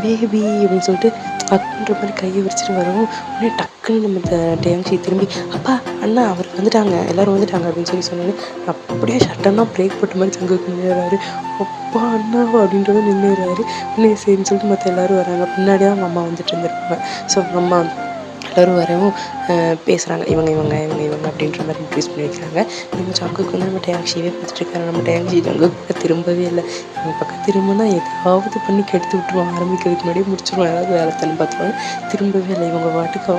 பேபி அப்படின்னு சொல்லிட்டு அக்குன்ற மாதிரி கையை விரிச்சிட்டு வரவும் உடனே டக்குன்னு நம்ம டேங்ஷி திரும்பி அப்பா அண்ணா அவர் வந்துட்டாங்க எல்லோரும் வந்துட்டாங்க அப்படின்னு சொன்னாங்க. அப்படியே ஷட்டெல்லாம் பிரேக் போட்ட மாதிரி ஜங்குக்கு நின்றுறாரு. அப்பா அண்ணாவா அப்படின்றத நின்றுறாரு. இன்னும் சரின்னு சொல்லிட்டு மற்ற எல்லோரும் வராங்க. பின்னாடி தான் அவங்க அம்மா வந்துட்டு இருந்திருப்பாங்க. ஸோ அவங்க அம்மா எல்லோரும் வரவும் பேசுகிறாங்க இவங்க அப்படின்ற மாதிரி இன்ட்ரடியூஸ் பண்ணி வைக்கிறாங்க. நம்ம ஜங்குக்கு வந்து நம்ம டேங்ஷியே பார்த்துட்ருக்காரு. நம்ம டேங்ஷி ஜங்கு பக்கம் திரும்பவே இல்லை. இவங்க பக்கம் திரும்பினா ஏதாவது பண்ணி கெடுத்து விட்டுருவான். ஆரம்பிக்கிறதுக்கு முன்னாடியே முடிச்சிருவான். ஏதாவது வேலை தண்ணி பார்த்துருவாங்க. திரும்பவே இல்லை. இவங்க பாட்டுக்கு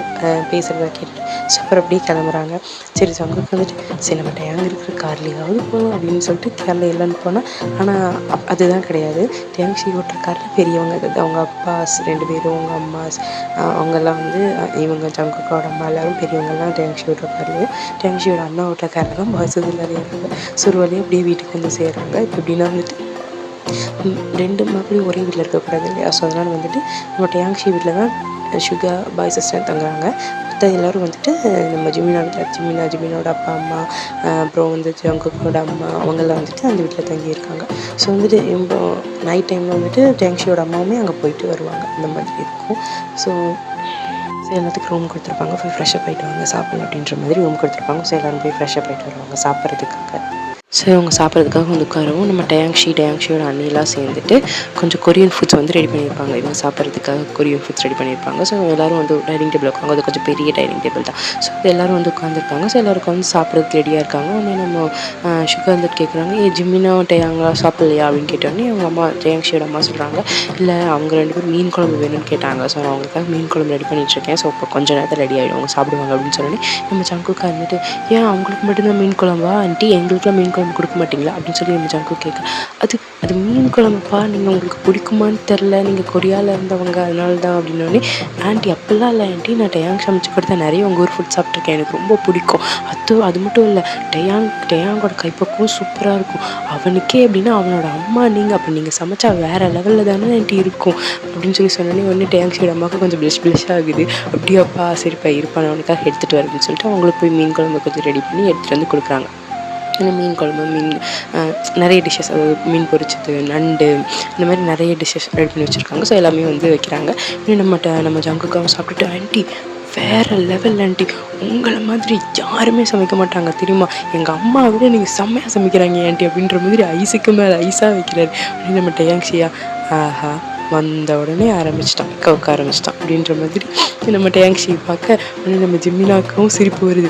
பேசுகிறதா கேட்டு ஸோ அப்புறம் அப்படியே கிளம்புறாங்க. சரி ஜங்குக்கு வந்துட்டு சரி நம்ம டேங் இருக்கிற கார்லேயாவது போகணும் அப்படின்னு சொல்லிட்டு கேரளா இல்லைன்னு போனால் ஆனால் அதுதான் கிடையாது. டேங்ஷி ஓட்டுற காரில் பெரியவங்க அவங்க அப்பாஸ் 2 பேரும் அவங்க அம்மாஸ் அவங்கெல்லாம் வந்து இவங்க ஜங்குக்கோட அம்மா எல்லோரும் பெரியவங்கெல்லாம் டேங்ஷியோட கார்லையும் டேங்ஷியோட அண்ணாவோட காரில் தான் பாய்ஸஸ் எல்லோரும் ஏறாங்க. ஸோ ஒரு வழியாக அப்படியே வீட்டுக்கு வந்து சேர்றாங்க. இப்போ எப்படின்னா வந்துட்டு 2 மாப்பிள்ளையும் ஒரே வீட்டில் இருக்கக்கூடாது இல்லையா ஸோ அதனால் வந்துட்டு நம்ம டேங்ஷி வீட்டில் தான் சுகா பாய் சிஸ்டர் தங்குறாங்க. மற்ற எல்லோரும் வந்துட்டு நம்ம ஜிமினாவோட அப்பா அம்மா, அப்புறம் வந்து ஜங்குக்கோட அம்மா அவங்கெல்லாம் வந்துட்டு அந்த வீட்டில் தங்கியிருக்காங்க. ஸோ வந்துட்டு இப்போ நைட் டைமில் வந்துட்டு டேங்ஷியோட அம்மாவுமே அங்கே போயிட்டு வருவாங்க. அந்த மாதிரி இருக்கும். ஸோ எல்லாத்துக்கும் ரூம் கொடுத்துருப்பாங்க. போய் ஃப்ரெஷ்ஷப் ஆகிட்டு வாங்க சாப்பிடணும் அப்படின்ற மாதிரி ரூம் கொடுத்துருப்பாங்க. ஸோ எல்லோரும் போய் ஃப்ரெஷ்ஷப் ஆகிட்டு வருவாங்க சாப்பிட்றதுக்காக. ஸோ அவங்க சாப்பிட்றதுக்காக வந்து உட்காரவும் நம்ம டேங்ஷியோட அண்ணிலாம் சேர்ந்துட்டு கொஞ்சம் கொரியன் ஃபுட்ஸ் வந்து ரெடி பண்ணியிருப்பாங்க. இவங்க சாப்பிட்றதுக்காக கொரியன் ஃபுட்ஸ் ரெடி பண்ணியிருப்பாங்க. ஸோ எல்லோரும் வந்து டைனிங் டேபிள் உட்காங்க. அது கொஞ்சம் பெரிய டைனிங் டேபிள் தான். ஸோ எல்லோரும் வந்து உட்காந்துருக்காங்க. ஸோ எல்லோரும் வந்து சாப்பிட்றதுக்கு ரெடியாக இருக்காங்க. உடனே நம்ம சுகர் வந்துட்டு கேட்குறாங்க, ஜிமினா டேயாங்களா சாப்பிட்லையா அப்படின்னு கேட்டோடனே அவங்க அம்மா டேங்ஷியோட அம்மா சொல்கிறாங்க, இல்லை அவங்க 2 பேரும் மீன் குழம்பு வேணும்னு கேட்டாங்க. ஸோ நான் அவங்களுக்காக மீன் குழம்பு ரெடி பண்ணிட்டுருக்கேன். ஸோ இப்போ கொஞ்சம் நேரத்தில் ரெடி ஆகிடும், அவங்க சாப்பிடுவாங்க அப்படின்னு சொன்னோன்னே நம்ம ஜங்குக்கா இருந்துட்டு, ஏன் அவங்களுக்கு மட்டும்தான் மீன் குழம்பா ஆண்டி, எங்களுக்குலாம் மீன் குழம்பு கொடுக்க மாட்டிங்களா அப்படின்னு சொல்லி நம்ம ஜங்கு கேட்க, அது மீன் குழம்புப்பா, நீங்கள் உங்களுக்கு பிடிக்குமான்னு தெரில, நீங்கள் கொரியாவில் இருந்தவங்க அதனால தான் அப்படின்னோடனே, ஆண்டி அப்படிலாம் இல்லை ஆண்டி, நான் டேயாங் சமைச்சு கொடுத்தா நிறைய உங்கள் ஊர் ஃபுட் சாப்பிட்ருக்கேன், எனக்கு ரொம்ப பிடிக்கும். அது மட்டும் இல்லை, டேயாங்கோட கைப்பக்குவம் சூப்பராக இருக்கும். அவனுக்கே அப்படின்னா அவனோட அம்மா நீங்கள், அப்போ நீங்கள் சமைச்சா வேறு லெவலில் தானே ஆண்டி இருக்கும் அப்படின்னு சொல்லி சொன்னோன்னே உடனே டேயாங்ஸோட அம்மாவுக்கு கொஞ்சம் ப்ளஷ் ஆகுது. அப்படியாப்பா சரிப்பா இருப்பா, நான் அவனுக்காக எடுத்துகிட்டு வரேன்னு சொல்லிட்டு அவங்களுக்கு போய் மீன் குழம்பு கொஞ்சம் ரெடி பண்ணி எடுத்துகிட்டு வந்து கொடுக்குறாங்க. மீன் குழம்பு, நிறைய டிஷ்ஷஸ், அதாவது மீன் பொரிச்சது, நண்டு, இந்த மாதிரி நிறைய டிஷ்ஷஸ் ரெடி பண்ணி வச்சுருக்காங்க. ஸோ எல்லாமே வந்து வைக்கிறாங்க. இன்னும் நம்ம ஜங்குக்காவும் சாப்பிட்டுட்டு, ஆண்டி வேறு லெவல் ஆண்டி, உங்களை மாதிரி யாருமே சமைக்க மாட்டாங்க தெரியுமா, எங்கள் அம்மா விட நீங்கள் செம்மையாக சமைக்கிறாங்க ஆண்டி அப்படின்ற மாதிரி ஐஸுக்கு மேலே ஐஸாக வைக்கிறாரு. அப்படின்னு நம்ம டேங்ஷியா, ஆஹா வந்த உடனே கவுக்க ஆரம்பிச்சிட்டான் அப்படின்ற மாதிரி நம்ம டேங்ஷி பார்க்க உடனே நம்ம ஜிமினாக்கும் சிரிப்பு வருது.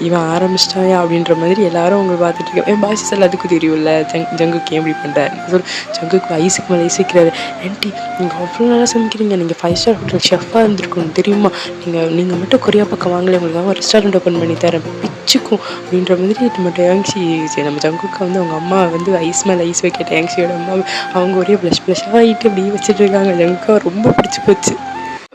இவன் ஆரம்பிச்சிட்டாயா அப்படின்ற மாதிரி எல்லாரும் அவங்க பார்த்துட்டு இருக்க. என் பாய்ஸ் எல்லாத்துக்கும் தெரியும்ல ஜங்குக்கு ஏன் இப்படி பண்ணுறாரு. ஜங்குக்கு ஐஸுக்கு மேலே ஐஸ் வைக்கிறாரு. ஆண்டி நீங்கள் அவ்வளோ நல்லா சமைக்கிறீங்க, நீங்கள் 5 ஸ்டார் ஹோட்டல் ஷெஃபாக இருந்திருக்கணும் தெரியுமா, நீங்கள் மட்டும் கொரியா பக்கம் வாங்கலை, உங்களுக்காக ரெஸ்டாரண்ட் ஓப்பன் பண்ணி தரேன் பிச்சுக்கும் அப்படின்ற மாதிரி நம்ம டேங்ஷி நம்ம ஜங்குக்கு வந்து அவங்க அம்மா வந்து ஐஸ் மேலே ஐஸ் வைக்க டேங்ஷியோட அம்மா அவங்க ஒரே ப்ளஷ் ஆகிட்டு அப்படியே வச்சுட்டு இருக்காங்க. ஜங்குக்கா ரொம்ப பிடிச்சி போச்சு.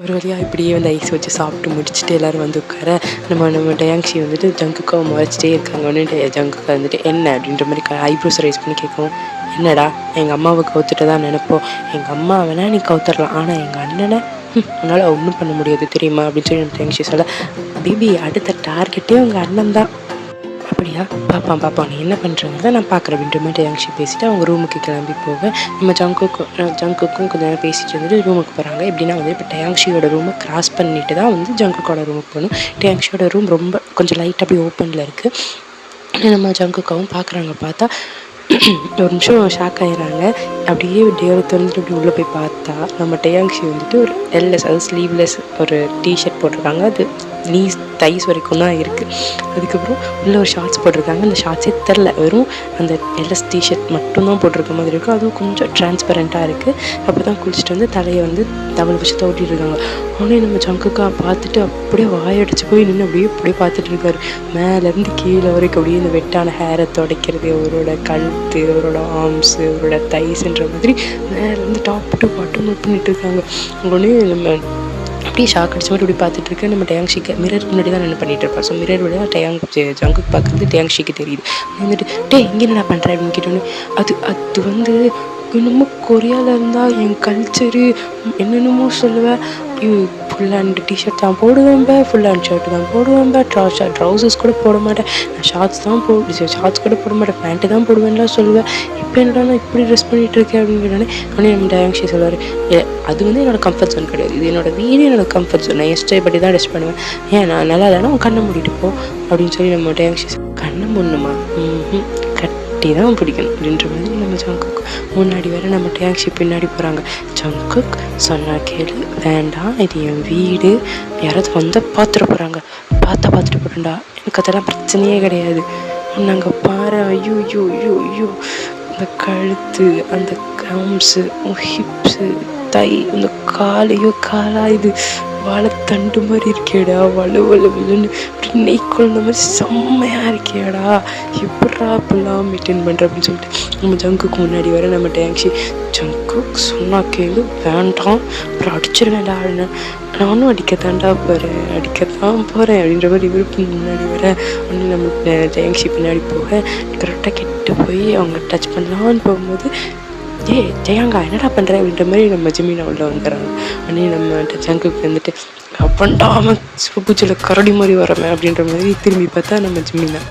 ஒரு வழியாக இப்படியே வந்து ஐஸ் வச்சு சாப்பிட்டு முடிச்சுட்டு எல்லோரும் வந்து உட்கார நம்ம டேங்ஷி வந்துட்டு ஜங்குக்காவை முறைச்சிட்டே இருக்காங்க. ஒன்று ஜங்குக்கா வந்துட்டு என்ன அப்படின்ற மாதிரி ஐப்ரோஸ் ரைஸ் பண்ணி கேட்கவும், என்னடா எங்கள் அம்மாவை கவுத்துட்டு தான் நினைப்போம், எங்கள் அம்மா வேணால் நீ கவுத்துடலாம், ஆனால் எங்கள் அண்ணனை உன்னால் ஒன்றும் பண்ண முடியாது தெரியுமா அப்படின்னு சொல்லி நம்ம டேங்ஷி சொல்ல, பேபி அடுத்த டார்கெட்டே உங்கள் அண்ணன் தான். அப்படியா, பாப்பான் நீ என்ன பண்ணுறங்க நான் பார்க்குறேன் அப்படின்ற மாதிரி டேங்ஷி பேசிவிட்டு அவங்க ரூமுக்கு கிளம்பி போக நம்ம ஜங்குக்கும் கொஞ்சம் நேரம் பேசிகிட்டு வந்துட்டு ரூமுக்கு போகிறாங்க. எப்படின்னா வந்து இப்போ டேங்ஷியோட ரூமை கிராஸ் பண்ணிட்டு தான் வந்து ஜங்குக்கோட ரூமுக்கு போகணும். டேங்ஷியோட ரூம் ரொம்ப கொஞ்சம் லைட்டாக அப்படி ஓப்பனில் இருக்குது. நம்ம ஜங்குக்காவும் பார்க்குறாங்க. பார்த்தா ஒரு நிமிஷம் ஷாக் ஆகிடுறாங்க. அப்படியே டேவை திறந்துட்டு அப்படி உள்ளே போய் பார்த்தா நம்ம டேங்ஷி வந்துட்டு ஒரு எல்எஸ், அதாவது ஸ்லீவ்லெஸ் ஒரு டிஷர்ட் போட்டிருக்காங்க. அது நீஸ் தைஸ் வரைக்கும் தான் இருக்குது. அதுக்கப்புறம் உள்ளே ஒரு ஷார்ட்ஸ் போட்டிருக்காங்க. அந்த ஷார்ட்ஸே தெரில, வெறும் அந்த எல்எஸ் டிஷர்ட் மட்டும்தான் போட்டிருக்க மாதிரி இருக்கும். அதுவும் கொஞ்சம் டிரான்ஸ்பரண்ட்டாக இருக்குது. அப்போ தான் குளிச்சுட்டு வந்து தலையை வந்து தவளை வச்சு தோட்டிட்டு இருக்காங்க. உடனே நம்ம ஜங்குக்கா பார்த்துட்டு அப்படியே வாயடிச்சு போய் நின்று அப்படியே பார்த்துட்டு இருக்காரு. மேலேருந்து கீழே வரைக்கும் அப்படியே இந்த வெட்டான ஹேரை துடைக்கிறது, அவரோட கழுத்து, அவரோட ஆர்ம்ஸு, அவரோட தைஸ்ன்ற மாதிரி மேலேருந்து டாப் டு பாட்டம் பண்ணிட்டு இருக்காங்க. உடனே நம்ம அப்படியே ஷாக் அடிச்ச மாதிரி இப்படி பார்த்துட்டு இருக்கு. நம்ம டேங்ஷிக்கு மிரர் முன்னாடி தான் என்ன பண்ணிட்டு இருப்போம். ஸோ மிரர் விட ஜங்குக்கு பார்க்குறது டேங்ஷிக்கு தெரியுது. வந்துட்டு இங்கே என்ன பண்ணுறேன் அப்படின்னு கேட்டோன்னே, அது வந்து என்னமோ கொரியாவில் இருந்தால் என் கல்ச்சரு என்னென்னமோ சொல்லுவேன், ஃபுல் ஹேண்ட் டிஷர்ட் தான் போடுவேன், ஃபுல் ஹேண்ட் ஷர்ட்டு தான் போடுவேன், ட்ரௌசர்ஸ் கூட போட மாட்டேன், நான் ஷார்ட்ஸ் கூட போட மாட்டேன், பேண்ட்டு தான் போடுவேன்லாம் சொல்லுவேன். இப்போ என்னடா நான் இப்படி ட்ரெஸ் பண்ணிகிட்டு இருக்கேன் அப்படின்னு கேட்டோன்னே உடனே நம்ம டேங்ஷி சொல்லுவார், அது வந்து என்னோடய கம்ஃபர்ட் ஜோன் கிடையாது, இது என்னோடய வீடு, என்னோடய கம்ஃபர்ட் ஜோன், நான் எஸ்டே படி தான் ட்ரெஸ் பண்ணுவேன், ஏன் நான் நல்லா இல்லைனா உன் கண்ணை மூடிட்டு போ அப்படின்னு சொல்லி நம்ம டேங்ஷி கண்ணை மூடணுமா, கட்டி தான் பிடிக்கணும் அப்படின்ற மாதிரி நம்ம ஜங்குக்கு முன்னாடி வேறு நம்ம டேங்ஷி பின்னாடி போகிறாங்க. ஜங்குக் சொன்னா கேளு, வேண்டாம், இது என் வீடு, யாராவது வந்தால் பார்த்துட்டு போகிறேன்டா, எனக்கு அதெல்லாம் பிரச்சனையே கிடையாது, நாங்கள் பாரு, ஐயோ அந்த கழுத்து, அந்த ஆர்ம்ஸு, ஹிப்ஸு, தை, அந்த காலா இது வாழைத்தண்டு மாதிரி இருக்கேடா, வலுன்னு இப்படி நெய் குழந்த மாதிரி செம்மையாக இருக்கேடா, எப்படா இப்பெல்லாம் மெயின்டைன் பண்ணுற அப்படின்னு சொல்லிட்டு நம்ம ஜங்குக்கு முன்னாடி வர நம்ம டேங்ஷி, ஜங்குக் சொன்னா கேளு, வேண்டாம், அப்புறம் அடிச்சிருவேன்டா, நானும் அடிக்கத்தான் போகிறேன் அப்படின்ற மாதிரி இவருக்கு முன்னாடி வர ஒன்று நம்ம டேங்ஷி பின்னாடி போக கரெக்டாக கெட்டு போய் அவங்க டச் பண்ணலான்னு போகும்போது ஜெயாங்கா என்னடா பண்ணுற அப்படின்ற மாதிரி நம்ம ஜிமினா உள்ள வந்துடுறாங்க. உடனே நம்ம ஜங்குக்கு வந்துட்டு அப்பண்டாமல் பூச்சில் கரடி மாதிரி வரமே அப்படின்ற மாதிரி திரும்பி பார்த்தா நம்ம ஜிமினா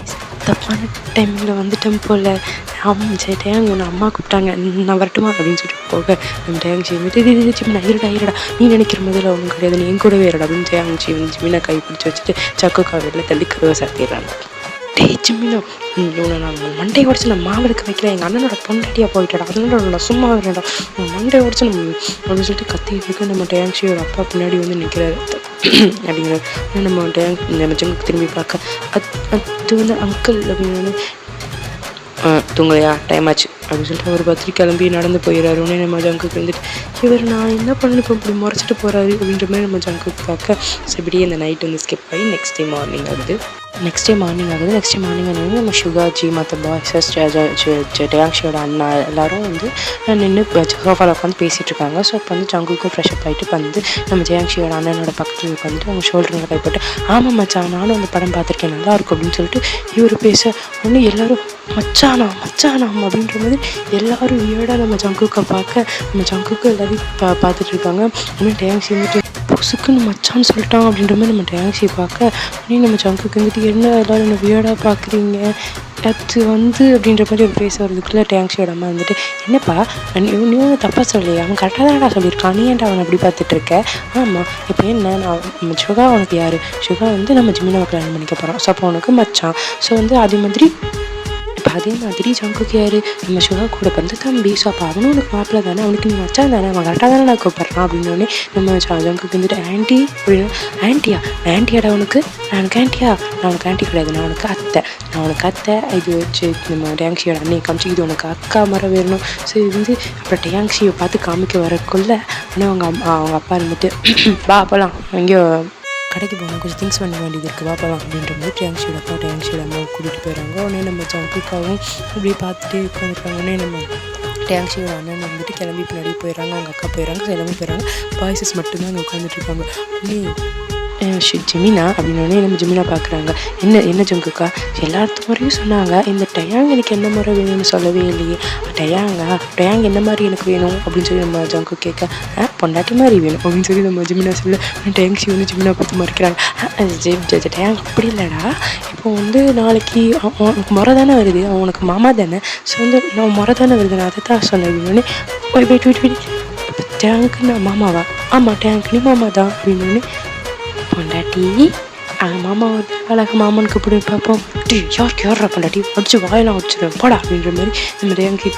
தப்பான டைமில் வந்துட்டோம் போல். டேயாங் உன்னை அம்மா கூப்பிட்டாங்க நான் வரட்டுமா அப்படின்னு சொல்லிட்டு போக நம்ம டேயாங் வந்துட்டு இது ஜிமினா இருடா நீ நினைக்கிற மாதிரில ஒன்றும் கிடையாது, நீ என் கூடவே இருடா அப்படின்னு டேயாங் ஜிமினா கை பிடிச்சி வச்சுட்டு சக்குக்கா வெளில தள்ளி கதவை சாத்திடுறாங்க. ஜிமினோ உன்னை நான் மண்டை உடச்சு நான் மாவளுக்கு வைக்கிறேன், எங்கள் அண்ணனோட பொண்டாட்டியாக போயிட்டடா, அதனால நான் சும்மா வரேன்டா, மண்டை உடச்சு நம்ம அப்படின்னு சொல்லிட்டு கத்திக்கிட்டு இருக்க நம்ம டேங்ஷியோட அப்பா பின்னாடி வந்து நிற்கிறாரு அப்படிங்கிறார். நம்ம நம்ம ஜங்குக்கு திரும்பி பார்க்க அது வந்து அங்கிள் அப்படின்னு தூங்கலையா டைம் ஆச்சு அப்படின்னு சொல்லிட்டு ஒரு பத்திரி கிளம்பி நடந்து போயிடுறாரு. உடனே நம்ம ஜங்குக்கு வந்துட்டு இவர் நான் என்ன பண்ணணும் இப்போ இப்படி முறைச்சிட்டு போகிறாரு அப்படின்ற மாதிரி நம்ம ஜங்குக்கு பார்க்க இப்படியே அந்த நைட் வந்து ஸ்கிப் ஆகி நெக்ஸ்ட் டே மார்னிங் ஆகுது. நெக்ஸ்ட் டே மார்னிங் வந்து நம்ம சுகாஜி மற்ற பாய்ஸஸ் டேங்ஷியோட அண்ணா எல்லோரும் வந்து நின்று சோஃபாவில் உட்காந்து பேசிகிட்டு இருக்காங்க. ஸோ இப்போ வந்து ஜங்குக்கும் ஃப்ரெஷ்அப் ஆகிட்டு வந்து நம்ம ஜேங்ஷியோட அண்ணனோட பக்கத்தில் உட்காந்துட்டு அவங்க ஷோல்டரில் கைப்பட்டு ஆமாம் மச்சான் நானும் அந்த படம் பார்த்துருக்கேன் நல்லா இருக்கும் அப்படின்னு சொல்லிட்டு இவர் பேச ஒன்று எல்லோரும் மச்சானா அப்படின்ற மாதிரி எல்லோரும் வியர்டாக நம்ம ஜங்குக்கை பார்க்க நம்ம ஜங்குக்கு எல்லாரையும் பார்த்துட்டு இருக்காங்க. இன்னும் டேங்ஷி வந்துட்டு புசுக்குன்னு மச்சான்னு சொல்லிட்டான் அப்படின்ற மாதிரி நம்ம டேங்ஷியை பார்க்க உடனே நம்ம ஜங்குக்கு வந்துட்டு என்ன எல்லோரும் என்ன வியர்டாக பார்க்குறீங்க அது வந்து அப்படின்ற மாதிரி ஒரு பேச வரதுக்குள்ளே டேங்ஷியோட அம்மா வந்துட்டு என்னப்பா நீ தப்பாக சொல்லலையா, அவன் கரெக்டாக தான்டா சொல்லியிருக்கான், நீ ஏன்டா அவனை அப்படி பார்த்துட்டு இருக்க. ஆமாம் இப்போ என்ன நான் சுகா உனக்கு யார், சுகா வந்து நம்ம ஜிமினாவை கல்யாணம் பண்ணிக்க போகிறோம், ஸோ அப்போ உனக்கு மச்சான். ஸோ வந்து அதே மாதிரி ஜங்குக்கு யார் நம்ம சுகா கூட பிறந்த தம்பி, ஸோ அப்போ அவனும் உனக்கு மாப்பிள்ள தானே, அவனுக்கு நீ மச்சான் தானே, அவன் கரெக்டாக தானே நான் கூப்பிட்றான் அப்படின்னோடனே நம்ம ஜங்குக்கு வந்துட்டு ஆண்டி அப்படின்னா ஆண்டியாடா உனக்கு, நான் உனக்கு ஆண்டியா, நான் உனக்கு ஆண்டி கிடையாது, நான் உனக்கு அத்தை இது வச்சு நம்ம டேங்ஷியோட அன்னையை காமிச்சு இது உனக்கு அக்கா மரம் வேணும். ஸோ இது வந்து அப்புறம் டேங்ஷியை பார்த்து காமிக்க வரக்குள்ள ஆனால் அவங்க அப்பா இருந்துட்டு வா அப்போலாம் எங்கேயோ கடைக்கு போகணும், கொஞ்சம் திங்ஸ் பண்ண வேண்டியது இருக்குது வாப்பலாம் அப்படின்ற மாதிரி டேங்ஷியோட அப்பா டேங்ஷியோட அம்மாவை கூட்டிகிட்டு போயிடறாங்க. உடனே நம்ம ஜங்குக்காவும் இப்படி பார்த்துட்டு உட்காந்துருக்காங்க. உடனே நம்ம டேங்ஷியோட அண்ணன் வந்துட்டு கிளம்பி பின்னாடி போயிடறாங்க, அவங்க அக்கா போயிடறாங்க, எல்லாமே போயிடறாங்க, பாய்ஸஸ் மட்டும்தான் அங்கே உட்காந்துட்டு இருக்காங்க. ஜிமினா அப்படின்னோடனே நம்ம ஜிமினா பார்க்குறாங்க. என்ன ஜங்குக்கா எல்லாத்து முறையும் சொன்னாங்க, இந்த டயாங் எனக்கு என்ன முறை வேணும்னு சொல்லவே இல்லையே, டயாங் என்ன மாதிரி எனக்கு வேணும் அப்படின்னு சொல்லி நம்ம ஜங்கு கேட்க பொண்டாட்டி மாதிரி வேணும் அப்படின்னு சொல்லி நம்ம ஜிமினா சொல்ல டேங்ஷி வந்து ஜிமினா பார்த்து மறைக்கிறாங்க. டயாங் அப்படி இல்லைடா, இப்போ வந்து நாளைக்கு உனக்கு முறை தானே வருது, உனக்கு மாமா தானே, ஸோ வந்து நான் முறை தானே வருது, நான் அதை தான் சொன்னேன் அப்படின்னோடனே வெயிட் டேங்க்கு நான் மாமாவா, ஆமாம் டேங்க் நீ மாமா தான் அப்படின்னோடனே பொண்டாட்டி மாமா அழகாக மாமனுக்கு கூப்பிடு பார்ப்போம், யார் பொண்டாட்டி அடிச்சு வாயெல்லாம் வச்சுருவேன் போடா அப்படின்ற மாதிரி நம்ம டேங்கு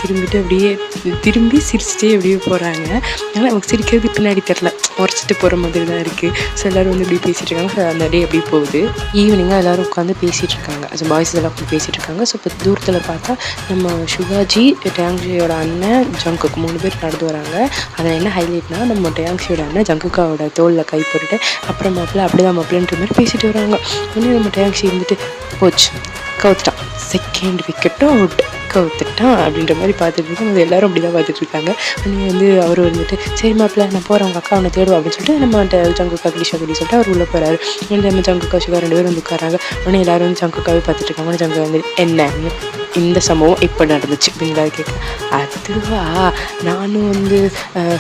திரும்பி சிரிச்சுட்டே அப்படியே போகிறாங்க. அதனால் நமக்கு சிரிக்கிறது பின்னாடி தெரில, உரைச்சிட்டு போகிற மாதிரி தான் இருக்குது. ஸோ எல்லோரும் வந்து இப்படி பேசிகிட்டு இருக்காங்க. ஸோ அந்த டே எப்படி போகுது, ஈவினிங்காக எல்லோரும் உட்காந்து பேசிகிட்டு இருக்காங்க, அது பாய்ஸ் எல்லாம் உட்காந்து பேசிகிட்டு இருக்காங்க. ஸோ இப்போ தூரத்தில் பார்த்தா நம்ம சுகாஜி டேங்ஷியோட அண்ணன் ஜங்குக்கு 3 பேர் நடந்து வராங்க. அதில் என்ன ஹைலைட்னா நம்ம டேங்ஷியோட அண்ணன் ஜங்குக்காவோட தோளில் கை போட்டுட்டு அப்புறம் மாப்பிள்ள அப்படிதான் மாப்பிள்ளன்ற மாதிரி பேசிட்டு வராங்க. உடனே நம்ம டேங்ஷி இருந்துட்டு போச்சு கவுத்துட்டான், செகண்ட் விக்கெட்டும் அவுட் கவுத்துட்டான் அப்படின்ற மாதிரி பார்த்துட்டு இருக்கோம். அது எல்லோரும் அப்படி தான் பார்த்துட்டு இருக்காங்க. உடனே வந்து அவர் வந்துட்டு சரி மாப்பிள்ள நான் போகிறேன், அவங்க அக்கா அவனை தேடுவோம் அப்படின்னு சொல்லிட்டு நம்ம ஜங்குக்கா கிளிஷா சொல்லிட்டு அவர் உள்ளே போகிறாரு. நம்ம ஜங்குக்கா சுகா 2 பேரும் வந்து உட்காராங்க. உடனே எல்லோரும் வந்து ஜங்குக்காவே பார்த்துட்டு இருக்காங்க. உடனே ஜங்கு வந்து என்ன இந்த சம்பவம் இப்போ நடந்துச்சு அப்படிங்கிறத கேட்க அதுவா நானும் வந்து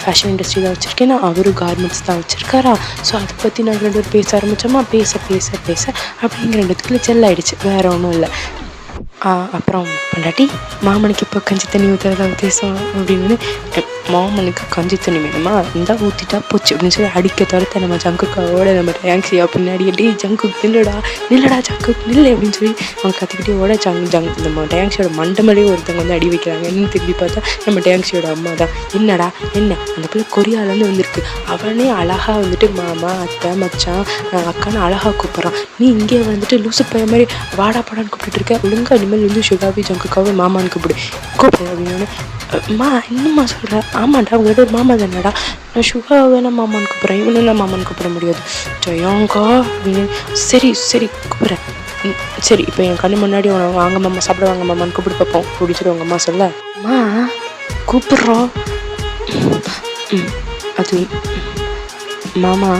ஃபேஷன் இண்டஸ்ட்ரி தான் வச்சுருக்கேன், நான் அவரும் கார்மெண்ட்ஸ் தான் வச்சுருக்காரா, ஸோ அதை பற்றி நாங்கள் 2 பேரும் பேச ஆரம்பித்தோமா, பேச அப்படிங்கிற 2 செல் ஆகிடுச்சு, வேறு ஒன்றும் இல்லை. அப்புறம் பொண்டாட்டி மாமனுக்கு இப்போ கஞ்சி தண்ணி ஊற்றுறதா உத்தேசம் அப்படின்னு மாமனுக்கு கஞ்சி தண்ணி வேணுமா இருந்தா ஊற்றிட்டா போச்சு அப்படின்னு சொல்லி அடிக்க துரத்த நம்ம ஜங்குக்காவோட நம்ம டேங்ஷியா பின்னாடி ஜங்கு நில்லடா ஜங்கு நில்லு அப்படின்னு சொல்லி அவங்க கற்றுக்கிட்டே ஓட நம்ம டேங்ஷியோட மண்டமலே ஒருத்தவங்க வந்து அடி வைக்கிறாங்க. இன்னும் திரும்பி பார்த்தா நம்ம டேங்ஷியோட அம்மா தான். என்னடா என்ன அந்த பிள்ளை கொரியாலேருந்து வந்திருக்கு, அவனே அழகாக வந்துட்டு மாமா அத்தை மச்சான் அக்கான்னு அழகாக கூப்பிட்றான், நீ இங்கே வந்துட்டு லூசு பைய மாதிரி வாடா பாடான்னு கூப்பிட்டு இருக்க, ஒழுங்கா இனிமேல் வந்து சுகாவி ஜங்குக்காவை மாமான்னு கூப்பிடு அப்படின்னு இன்னும்மா சொல்கிறேன். ஆமாண்டா அவங்கள்ட்ட ஒரு மாமா தானடா, நான் சுகாவை வேணா மாமான்னு கூப்பிட்றேன், இவனெல்லாம் மாமான்னு கூப்பிட முடியாது ஜெயாங்கா அப்படின்னு. சரி கூப்பிட்றேன், சரி இப்போ என் கண்ணு முன்னாடி உன வாங்க மாமா சாப்பிட வாங்க மாமான்னு கூப்பிட்டு பார்ப்போம் அப்படின்னு உங்கள் அம்மா சொல்ல அம்மா கூப்பிட்றோம். அது மாமா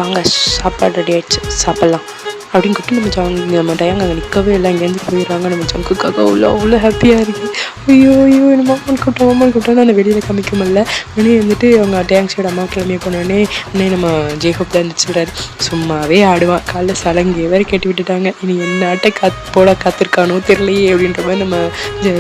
வாங்க சாப்பாடு ரெடி ஆயிடுச்சு சாப்பிட்லாம் அப்படின்னு கூப்பிட்டு நம்ம டயாங்க அங்கே நிற்கவே இல்லை, இங்கேருந்து போயிடுறாங்க. நம்ம ஜங்குக்காக அவ்வளோ ஹாப்பியாக இருக்குது. ஐயோ ஐயோ என்ன மாமான்னு கூப்பிட்டான்னு அந்த வெளியில் காமிக்க முடியல. உடனே வந்துட்டு அவங்க டேங்க்ஸோட அம்மா கிளம்பிய போனோடனே உடனே நம்ம ஜெய்ஹோப் தான் சொல்கிறாரு, சும்மாவே ஆடுவான், காலைல சலங்கையை வேறு கட்டி விட்டுட்டாங்க, இனி என்னாட்ட போட காத்திருக்கானோ தெரியலையே அப்படின்ற மாதிரி நம்ம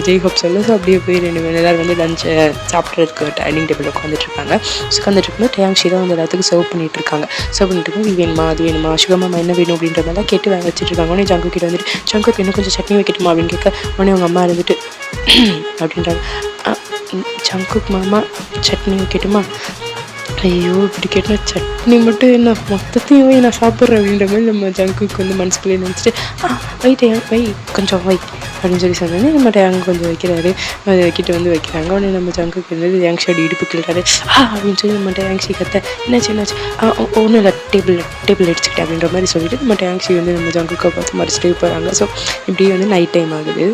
ஜெய்ஹோப் சொல்ல. ஸோ அப்படியே போய் 2 மணி நேரம் வந்து லஞ்சை சாப்பிட்றதுக்கு டைனிங் டேபிள் உட்காந்துட்ருக்காங்க. உட்காந்துட்டு இருக்கும்போது டேங்க்ஷி தான் வந்து எல்லாத்துக்கும் சர்வ் பண்ணிகிட்ருக்காங்க. சர்வ் பண்ணிட்டு இருக்கும், இது வேணுமா அது வேணுமா சுகமாமா என்ன வேணும் அப்படின்ற மாதிரிலாம் கேட்டு வாங்க வச்சுட்ருக்காங்க. உடனே ஜங்கு கிட்ட வந்துட்டு ஜங்குக்கு இன்னும் கொஞ்சம் சட்னி வைக்கட்டுமா அப்படின்னு கேட்க உடனே அவங்க அம்மா இருந்துட்டு அப்படின்றாங்க. ஜங்குக்கு மாமா சட்னி வைக்கட்டுமா? ஐயோ இப்படி கேட்டால் சட்னி மட்டும் என்ன மொத்தத்தையும் வை நான் சாப்பிட்றேன் அப்படின்ற மாதிரி நம்ம ஜங்குக்கு வந்து மனசுக்குள்ளே நினச்சிட்டு வை கொஞ்சம் வை அப்படின்னு சொல்லி சொன்னோன்னே நம்ம டேங்க் கொஞ்சம் வைக்கிறாரு. அதை வைக்கிட்டு வந்து வைக்கிறாங்க. உடனே நம்ம ஜங்குக்கு வந்து டேங்க்ஷோட இடுப்பு கிள்றாரு. அப்படின்னு சொல்லி நம்ம டேங்க்ஷி கத்த என்னாச்சு ஒன்றும் இல்லை டேபிள் அடிச்சுக்கிட்டேன் அப்படின்ற மாதிரி சொல்லிட்டு நம்ம டேங்க்ஷி வந்து நம்ம ஜங்குக்கை பார்த்து மறைச்சிட்டு போகிறாங்க. ஸோ இப்படி வந்து நைட் டைம் ஆகுது.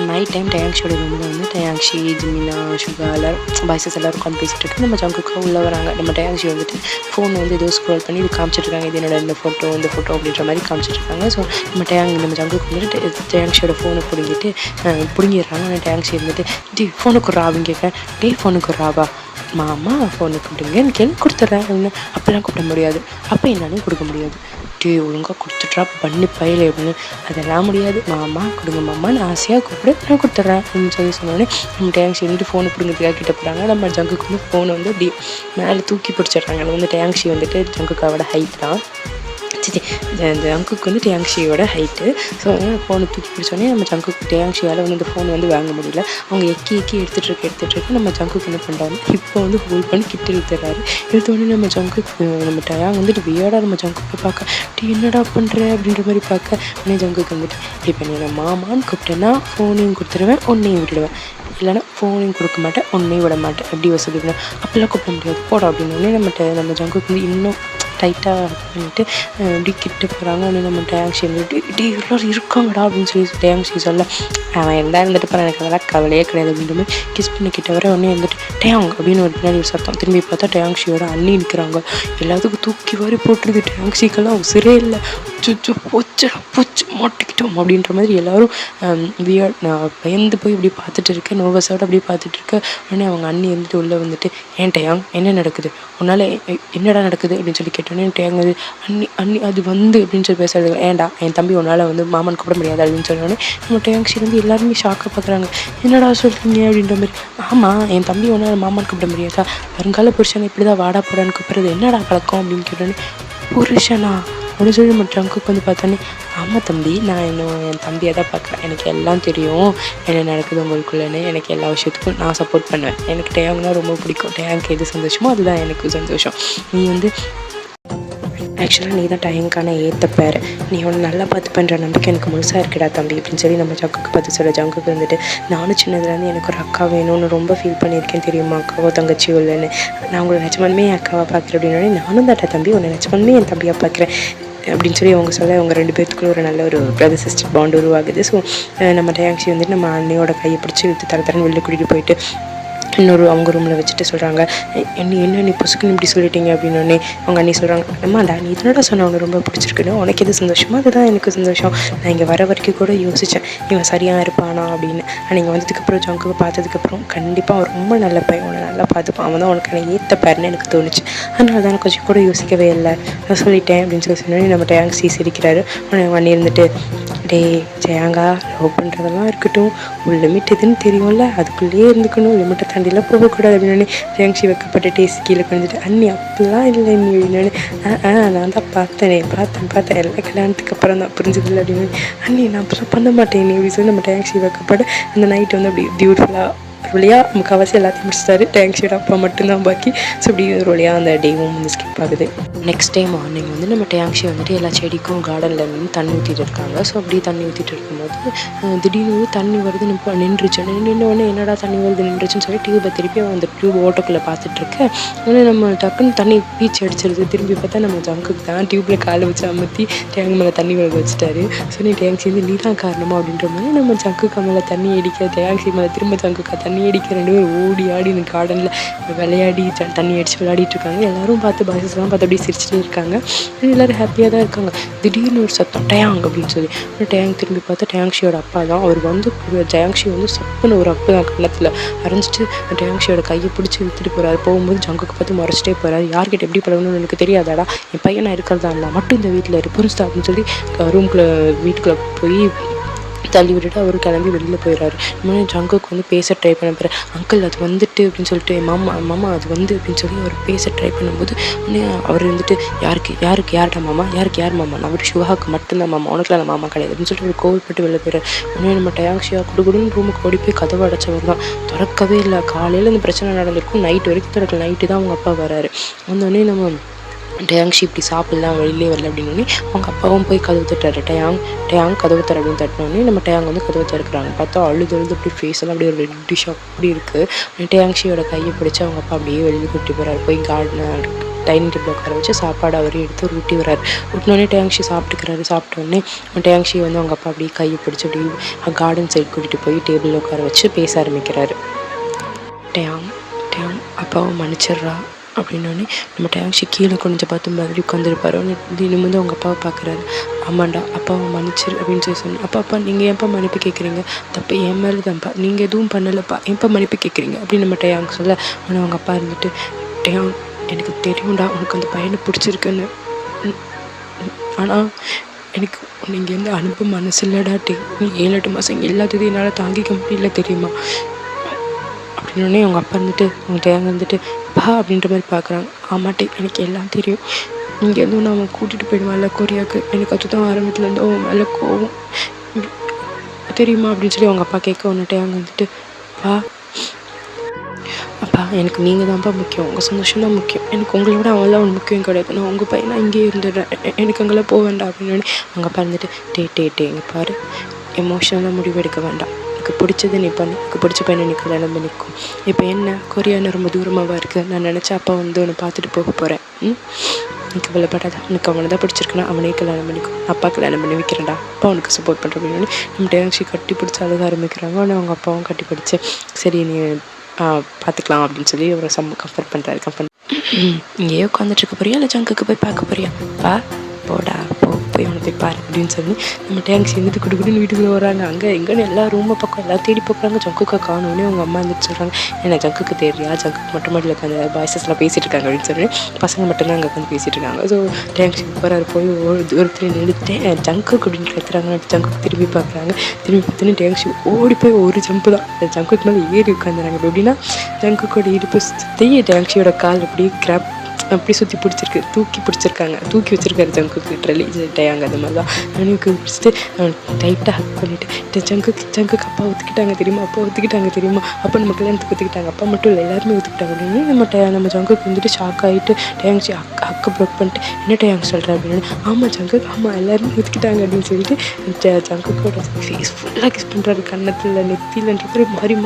நைட் டைம் டேங்க்ஷோட ரூமில் வந்து டேங்க்ஷி ஜிமினா சுகா எல்லோரும் பாய்ஸஸ் எல்லோரும் உட்காந்து பேசிகிட்டு இருக்கு. நம்ம ஜங்குக்கா உள்ளே வராங்க. நம்ம டேங்க்ஷி வந்துட்டு ஃபோன் வந்து ஏதோ ஸ்க்ரோல் பண்ணி இது காமிச்சிட்ருக்காங்க, இது என்னோட இந்த ஃபோட்டோ அப்படின்ற மாதிரி காமிச்சிட்ருக்காங்க. ஸோ நம்ம ஜங்குக்கு வந்துட்டு டேங்க்ஷியோட ஃபோனை பிடுங்கிடுறாங்க. ஆனால் டேங்க்ஷி இருந்துட்டு ஃபோனுக்கு ஒரு ராபின்னு கேட்குறேன். ஃபோனுக்கு ஒரு ராபா மாமா ஃபோனுக்கு கொடுங்கன்னு கொடுத்துட்றேன் அப்படின்னு. அப்போல்லாம் கூப்பிட முடியாது, அப்போ என்னாலும் கொடுக்க முடியாது, ஒழுங்காக கொடுத்துட்றா பண்ணி பயில அப்படின்னு. அதெல்லாம் முடியாது மாமா கொடுங்க மாமான்னு ஆசையாக கூப்பிடு நான் கொடுத்துட்றேன் அப்படின்னு சொல்லி சொன்னோடனே நம்ம டேங்க்ஷி வந்துட்டு ஃபோனை பிடுங்கிறதுக்காக கிட்ட போகிறாங்க. நம்ம ஜங்குக்கு வந்து ஃபோனை வந்து அப்படி மேலே தூக்கி பிடிச்சிட்றாங்க. அது வந்து டேங்க்ஷி வந்துட்டு ஜங்குக்காவோட ஹைட் தான், ஜங்குக்கு வந்து டேங்க்ஷியோட ஹைட்டு. ஸோ அதனால் ஃபோனை தூக்கி பிடிச்சோடனே நம்ம ஜங்குக்கு டேங்க்ஷியால் வந்து இந்த ஃபோன் வந்து வாங்க முடியல. அவங்க எக்கி எடுத்துகிட்டு நம்ம ஜங்குக்கு என்ன பண்ணுறாரு, இப்போ வந்து ஹோல்ட் பண்ணி கிட்ட இழுத்துறாரு. இழுத்தோடனே நம்ம ஜங்குக்கு நம்ம டேங் வந்துட்டு வியர்டாக நம்ம ஜங்குக்கு பார்க்க என்னடா பண்ணுற அப்படின்ற மாதிரி பார்க்க உடனே ஜங்குக்கு வந்துட்டு இப்போ நீ நான் மாமான்னு கூப்பிட்டேன்னா ஃபோனையும் கொடுத்துருவேன் ஒன்றையும் விட்டுடுவேன், இல்லைனா ஃபோனையும் கொடுக்க மாட்டேன் ஒன்றையும் விட மாட்டேன், எப்படி வசதிக்கணும் அப்போல்லாம் கூப்பிட முடியாது போட அப்படின்னு. நம்ம ஜங்குக்கு வந்து இன்னும் டைட்டாக பண்ணிட்டு இப்படி கிட்ட போகிறாங்க. உடனே நம்ம டேங்க்ஷி வந்துட்டு எல்லோரும் இருக்காங்கடா அப்படின்னு சொல்லி டேங்க்ஷி சொல்ல அவன் எல்லாம் இருந்துட்டு போகிறேன் எனக்கு அதெல்லாம் கவலையே கிடையாது அப்படின்ற மாதிரி கிஸ் பண்ணி கிட்ட வர உடனே வந்துட்டு டேங் அப்படின்னு ஒரு பின்னாடி ஒரு சத்தம். திரும்பி பார்த்தா டேங்க்ஷியோட அண்ணி நிற்கிறாங்க. எல்லாத்துக்கும் தூக்கி வாரி போட்டுருது. டேங்க்ஷிக்கெல்லாம் உசிரே இல்லை, பூச்சி மாட்டிக்கிட்டோம் அப்படின்ற மாதிரி எல்லோரும் பயந்து போய் இப்படி பார்த்துட்டு இருக்கேன், நர்வஸோடு அப்படி பார்த்துட்டு இருக்க. உடனே அவங்க அண்ணி வந்துட்டு உள்ளே வந்துட்டு ஏன் டேங் என்ன நடக்குது உன்னால் என்னடா நடக்குது அப்படின்னு சொல்லி கேட்டோன்னே டேங் வந்து அண்ணி அது வந்து அப்படின்னு சொல்லி பேசுறது ஏன்டா என் தம்பி உன்னால் வந்து மாமன் கூப்பிட முடியாது அப்படின்னு சொன்னோடனே நம்ம டேங்க்ஷி வந்து எல்லாருமே ஷாக்காக பார்க்குறாங்க. என்னடா சொல்கிறீங்க அப்படின்ற மாதிரி. ஆமாம் என் தம்பி உன்னால் மாமன் கூப்பிட முடியாதா, வருங்கால புருஷனை இப்படி தான் வாடா போடான்னு கூப்பிட்றது என்னடா பழக்கம் அப்படின்னு கேட்டோன்னே புருஷனா அப்படின்னு சொல்லி நம்ம ட்ரங்குக்கு வந்து பார்த்தோன்னே ஆமாம் தம்பி நான் இன்னும் என் தம்பியை தான் பார்க்குறேன், எனக்கு எல்லாம் தெரியும் என்ன நடக்குது உங்களுக்குள்ளேன்னு, எனக்கு எல்லா விஷயத்துக்கும் நான் சப்போர்ட் பண்ணுவேன், எனக்கு டேங்க்னா ரொம்ப பிடிக்கும், டேங்க் எது சந்தோஷமோ அதுதான் எனக்கு சந்தோஷம், நீ வந்து ஆக்சுவலாக நீ தான் டேங்க்கான ஏற்ற பேர், நீ ஒன்று நல்லா பார்த்து பண்ணுற நம்பிக்கை எனக்கு முழுசாக இருக்குடா தம்பி அப்படின்னு சொல்லி நம்ம ஜங்குக்கு பார்த்து சொல்ல. ஜங்குக்கு வந்துட்டு நானும் சின்னதுலேருந்து எனக்கு ஒரு அக்கா வேணும்னு ரொம்ப ஃபீல் பண்ணியிருக்கேன் தெரியுமா, அக்காவோ தங்கச்சியோ இல்லைன்னு, நான் உங்களை நிஜமாலுமே என் அக்காவாக பார்க்குறேன் அப்படின்னோடனே நானும் தாட்டா தம்பி உன்னை நிஜமாலுமே என் தம்பியாக பார்க்குறேன் அப்படின்னு சொல்லி அவங்க சொல்ல அவங்க 2 பேர்த்துக்குள்ள ஒரு நல்ல ஒரு பிரதர் சிஸ்டர் பாண்ட் உருவாகுது. ஸோ நம்ம டேங்க்ஷி வந்துட்டு நம்ம அண்ணியோட கையை பிடிச்சி இழுத்து தரன்னு வெளில கூட்டிகிட்டு போயிட்டு இன்னொரு அவங்க ரூமில் வச்சுட்டு சொல்கிறாங்க என்ன நீ புசுக்குன்னு இப்படி சொல்லிட்டீங்க அப்படின்னோடனே அவங்க அண்ணி சொல்கிறாங்க அம்மாடா நீ இதனோட சொன்ன அவனை ரொம்ப பிடிச்சிருக்குன்னு, உனக்கு எது சந்தோஷமோ அதுதான் எனக்கு சந்தோஷம், நான் இங்கே வர வரைக்கும் கூட யோசித்தேன் இவன் சரியாக இருப்பானா அப்படின்னு, ஆனால் இங்கே வந்ததுக்கப்புறம் ஜங்குக்கு பார்த்ததுக்கப்புறம் கண்டிப்பாக அவன் ரொம்ப நல்ல பையன், அவனை நல்லா பார்த்துப்பான், அவன் தான் உனக்கு ஏற்ற பேருன்னு எனக்கு தோணுச்சு, அதனால தான் கொஞ்சம் கூட யோசிக்கவே இல்லை நான் சொல்லிட்டேன் அப்படின்னு சொல்லி சொன்னோன்னே நம்ம டேங்க்ஷி சிரிக்கிறாரு. அவங்க அண்ணி இருந்துட்டு ஜெயாங்கா லவ் பண்ணுறதெல்லாம் இருக்கட்டும் ஒரு லிமிட் எதுன்னு தெரியும்ல அதுக்குள்ளேயே இருந்துக்கணும், லிமிட்டை தாண்டிலாம் போகக்கூடாது அப்படின்னு டேங்க்ஷி வைக்கப்பட்ட டேஸ்ட் கீழே கொஞ்சிட்டு அண்ணி அப்படிலாம் இல்லை நீ அப்படின்னு நான் தான் பார்த்தேன் எல்லாம் கல்யாணத்துக்கு அப்புறம் தான் புரிஞ்சதில்லை அப்படின்னு அண்ணி நான் அப்புறம் பண்ண மாட்டேன் நீ அப்படி சொல்லி நம்ம டேங்க்ஷி வைக்கப்பட அந்த நைட் வந்து அப்படி பியூட்டிஃபுல்லாக ஒரு வழியாக முக்கால்வாசி எல்லாத்தையும் முடிச்சிட்டாரு. டேங்க்ஷியோட அப்பா மட்டும்தான் பாக்கி. ஸோ இப்படி ஒரு வழியாக அந்த டேவும் வந்து ஸ்கிப் ஆகுது. நெக்ஸ்ட் டே மார்னிங் வந்து நம்ம டேங்க்ஷி வந்துட்டு எல்லா செடிக்கும் கார்டனில் இருந்து தண்ணி ஊற்றிட்டு இருக்காங்க. ஸோ அப்படி தண்ணி ஊற்றிட்டு இருக்கும்போது திடீர்னு தண்ணி வருது நின்றுச்சு. நின்னோடனே என்னடா தண்ணி வருது நின்றுச்சுன்னு சொல்லி டியூபை திருப்பி அந்த டியூப் ஓட்டோக்குள்ளே பார்த்துட்ருக்கேன். ஆனால் நம்ம டக்குன்னு தண்ணி பீச்சு அடிச்சிருது. திரும்பி பார்த்தா நம்ம ஜங்குக்கு தான் டியூப்பில் காலை வச்சு அமர்த்தி டேங்க் மேலே தண்ணி விளக்க வச்சுட்டாரு. ஸோ நீ டேங்க்ஷி வந்து நீ தான் காரணமா அப்படின்ற மாதிரி நம்ம ஜங்குக்கு மேலே தண்ணி அடிக்க டேங்க்ஷி மேலே திரும்ப ஜங்குக்கா தண்ணி தண்ணி அடிக்க 2 பேரும் ஓடி ஆடி இந்த கார்டனில் விளையாடி தண்ணி அடித்து விளையாடிட்டு இருக்காங்க. எல்லோரும் பார்த்து பாய்ஸஸ்லாம் பார்த்து அப்படியே சிரிச்சுட்டே இருக்காங்க. எல்லோரும் ஹாப்பியாக தான் இருக்காங்க. திடீர்னு ஒரு சத்தம் டயாங் அப்படின்னு சொல்லி டயாங் திரும்பி பார்த்தா டயாங்ஷியோட அப்பா தான். அவர் வந்து டயாங்ஷி வந்து சப்புன்னு ஒரு அப்பு தான் கன்னத்தில் அரைஞ்சிட்டு டயாங்ஷியோட கையை பிடிச்சி இழுத்துட்டு போகிறாரு. போகும்போது ஜங்குக்கு பார்த்து முறைச்சிட்டே போகிறாரு. யார்கிட்ட எப்படி பழகணும்னு எனக்கு தெரியாதாடா, என் பையன் நான் இருக்கிறதா இல்லை மட்டும் இந்த வீட்டில் இரு புரிஞ்சுதா அப்படின்னு சொல்லி வீட்டுக்குள்ளே போய் தள்ளி விட்டுட்டு அவர் கிளம்பி வெளியில் போயிடுறாரு. இன்னொன்று ஜங்குக்கு வந்து பேச ட்ரை பண்ண போகிறார். அங்கிள் அது வந்துட்டு அப்படின்னு சொல்லிட்டு மாமா அது வந்து அப்படின்னு சொல்லி அவர் பேச ட்ரை பண்ணும்போது உடனே அவர் வந்துட்டு யார்டா மாமா, யார் மாமா, நான் அவர் சிவாவுக்கு மட்டும்தான் மாமா, உனக்குலாம் நான் மாமா கிடையாது அப்படின்னு சொல்லிட்டு ஒரு கோவப்பட்டு வெளில போயிடுறாரு. உடனே நம்ம டயாங்ஷியா குடுகுடுன்னு ரூமுக்கு ஓடி போய் கதவை அடைச்சவர் தான். திறக்கவே இல்லை. காலையில் இந்த பிரச்சனை நடந்திருக்கும், நைட்டு வரைக்கும் திறக்கல. நைட்டு தான் அவங்க அப்பா வராரு. வந்தோடனே நம்ம டயாங்ஷி இப்படி சாப்பிடலாம் வெளியிலே வரல அப்படின்னோடனே அவங்க அப்பாவும் போய் கதவு தட்டுறாரு. டயாங் கதவு தர அப்படின்னு தட்டினோடனே நம்ம டயாங் வந்து கதவு திறக்கிறாங்க. பார்த்தா அழுது அப்படி ஃபேஸெல்லாம் அப்படியே ஒரு ரெட்டிஷ் அப்படி இருக்குது. டயாங்ஷியோட கையை பிடிச்சி அவங்க அப்பா அப்படியே வெளியில் கூட்டி போகிறாரு. போய் டைனிங் டேபிள் உட்கார வச்சு சாப்பாடு அவரே எடுத்து ஒரு ஊட்டி வர்றாரு. ஊட்டினோடனே டயாங்ஷி சாப்பிட்டுக்கிறாரு. சாப்பிட்டோடனே டயாங்ஷி வந்து அவங்க அப்பா அப்படியே கையை பிடிச்சி அப்படியே கார்டன் சைடு கூட்டிகிட்டு போய் டேபிளில் உட்கார வச்சு பேச ஆரம்பிக்கிறாரு. டயாங் அப்பாவை மன்னிச்சிட்றா அப்படின்னோடனே நம்ம டயாங்ஷி கீழே கொஞ்சம் பார்த்து மாதிரி உட்காந்துருப்பாரு. இன்னும் வந்து அவங்க அப்பாவை பார்க்குறாரு. ஆமாண்டா அப்பாவை மன்னிச்சிரு அப்படின்னு சொல்லி சொன்னேன். அப்பா நீங்கள் ஏன்ப்பா மன்னிப்பு கேட்குறீங்க, தப்பு என் மேலே தான்ப்பா, நீங்கள் எதுவும் பண்ணலைப்பா, ஏன்ப்பா மன்னிப்பு கேட்குறீங்க அப்படின்னு நம்ம டயாங் சொல்ல. ஆனால் அவங்க அப்பா இருந்துட்டு டயாங் எனக்கு தெரியும்டா உனக்கு அந்த பையனை பிடிச்சிருக்குன்னு, ஆனால் எனக்கு நீங்கள் வந்து அனுப்ப மனசு இல்லடாட்டி, நீ 7-8 மாதம் எல்லாத்தையும் என்னால் தாங்கிக்க முடியல தெரியுமா அப்படின்னோடனே அவங்க அப்பா இருந்துட்டு அவங்க டயாங் வந்துட்டு பா அப்படின்ற மாதிரி பார்க்குறாங்க. ஆமாட்டே எனக்கு எல்லாம் தெரியும், இங்கே எதுவும் நான் அவன் கூட்டிகிட்டு போயிடுவான்ல கொரியாவுக்கு, எனக்கு அதுதான் ஆரம்பத்துலேருந்து அவன் மேலே கோவம் தெரியுமா அப்படின்னு சொல்லி அவங்க அப்பா கேட்க. ஒன்று டயாங் வந்துட்டு அப்பா எனக்கு நீங்கள் தான்ப்பா முக்கியம், உங்கள் சந்தோஷம் தான் முக்கியம், எனக்கு உங்களோட அவன்லாம் ஒன்று முக்கியம் கிடையாது, நான் உங்கள் பையனா இங்கேயே இருந்துடுறேன், எனக்கு அங்கெல்லாம் போக வேண்டாம் அப்படின்னு அவங்க அப்பா இருந்துட்டு இங்கே பாரு, எமோஷனலாக முடிவு எடுக்க வேண்டாம், எனக்கு பிடிச்சது நீ பண்ணு, எனக்கு பிடிச்ச பையனை நீ கல்யாணம் பண்ணிக்கும். இப்போ என்ன கொரியான்னு ரொம்ப தூரமாக இருக்குது, நான் நினச்சா அப்பா வந்து உன்னை பார்த்துட்டு போக போகிறேன், எனக்கு கவலைப்படாத, உனக்கு அவனை தான் பிடிச்சிருக்குன்னா அவனே கல்யாணம் பண்ணிக்கும், அப்பா கல்யாணம் பண்ணி வைக்கிறேன்டா, அப்பா உனக்கு சப்போர்ட் பண்ணுற அப்படின்னு நம்ம டயாங்ஷி கட்டி பிடிச்சி அழுக ஆரம்பிக்கிறாங்க. ஆனால் அவங்க அப்பாவும் கட்டி பிடிச்சி சரி நீ பார்த்துக்கலாம் அப்படின்னு சொல்லி ஒரு கம்ஃபர்ட் பண்ணுறாரு. இங்கேயே உட்காந்துட்டு இருக்க போறியா இல்லை ஜங்குக்கு போய் பார்க்க போறியா, போடா போய் அவனை போய் பாரு அப்படின்னு சொல்லி நம்ம டயாங்ஷி இருந்துட்டு குடுக்குன்னு வீட்டுக்குள்ளே வராங்க. அங்கே எங்கன்னு எல்லா ரூமை பக்கம் எல்லாம் தேடி பார்க்குறாங்க. ஜங்குக்கை காணோன்னே அவங்க அம்மா இருந்துட்டு சொல்கிறாங்க, ஏன்னா ஜங்குக்கு தெரியா, ஜங்குக்கு மட்டும் மட்டும் உட்காந்து பாய்ஸஸ்லாம் பேசிகிட்டு இருக்காங்க அப்படின்னு சொல்லி பசங்க மட்டும்தான் அங்கே உட்காந்து பேசிகிட்டு இருக்காங்க. ஸோ டயாங்ஷி போகிறாரு. போய் ஒருத்தர் நின்றுட்டேன் ஜங்குக்கு அப்படின்னு கத்துறாங்க. ஜங்குக்கு திரும்பி பார்க்குறாங்க. திரும்பி பார்த்தோன்னே டயாங்ஷி ஓடி போய் ஒரு ஜம்பு தான் ஜங்குக்கு மேலே ஏறி உட்காந்துறாங்க. எப்படின்னா ஜங்குக்கோட இடுப்பு சுற்றி டயாங்ஷியோட கால் அப்படியே கிராப் அப்படி சுற்றி பிடிச்சிருக்கு, தூக்கி வச்சுருக்காரு ஜங்குக்கு ட்ரெலி டயாங். அது மாதிரி தான் அவனுக்கு பிடிச்சிட்டு டைட்டாக ஹக் பண்ணிவிட்டு ஜங்குக்கு அப்பா ஒத்துக்கிட்டாங்க தெரியுமா, அப்பா நம்ம கல்யாணத்துக்கு ஒத்துக்கிட்டாங்க, அப்பா மட்டும் இல்லை எல்லாருமே ஒத்துக்கிட்டாங்க அப்படின்னு நம்ம ஜங்குக்கு வந்துட்டு ஷாக் ஆகிட்டு டயாங்ஷி ஹக்கை ப்ரோக் பண்ணிட்டு என்ன டயாங் சொல்கிறேன் அப்படின்னு. ஆமாம் ஜங்குக்கு, ஆமாம் எல்லாருமே ஒத்துக்கிட்டாங்க அப்படின்னு சொல்லிட்டு ஜங்குக்கோட ஃபேஸ் ஃபுல்லாக கிஸ் பண்ணுறாரு. கன்னத்தில் நெத்திலன்றது மாறி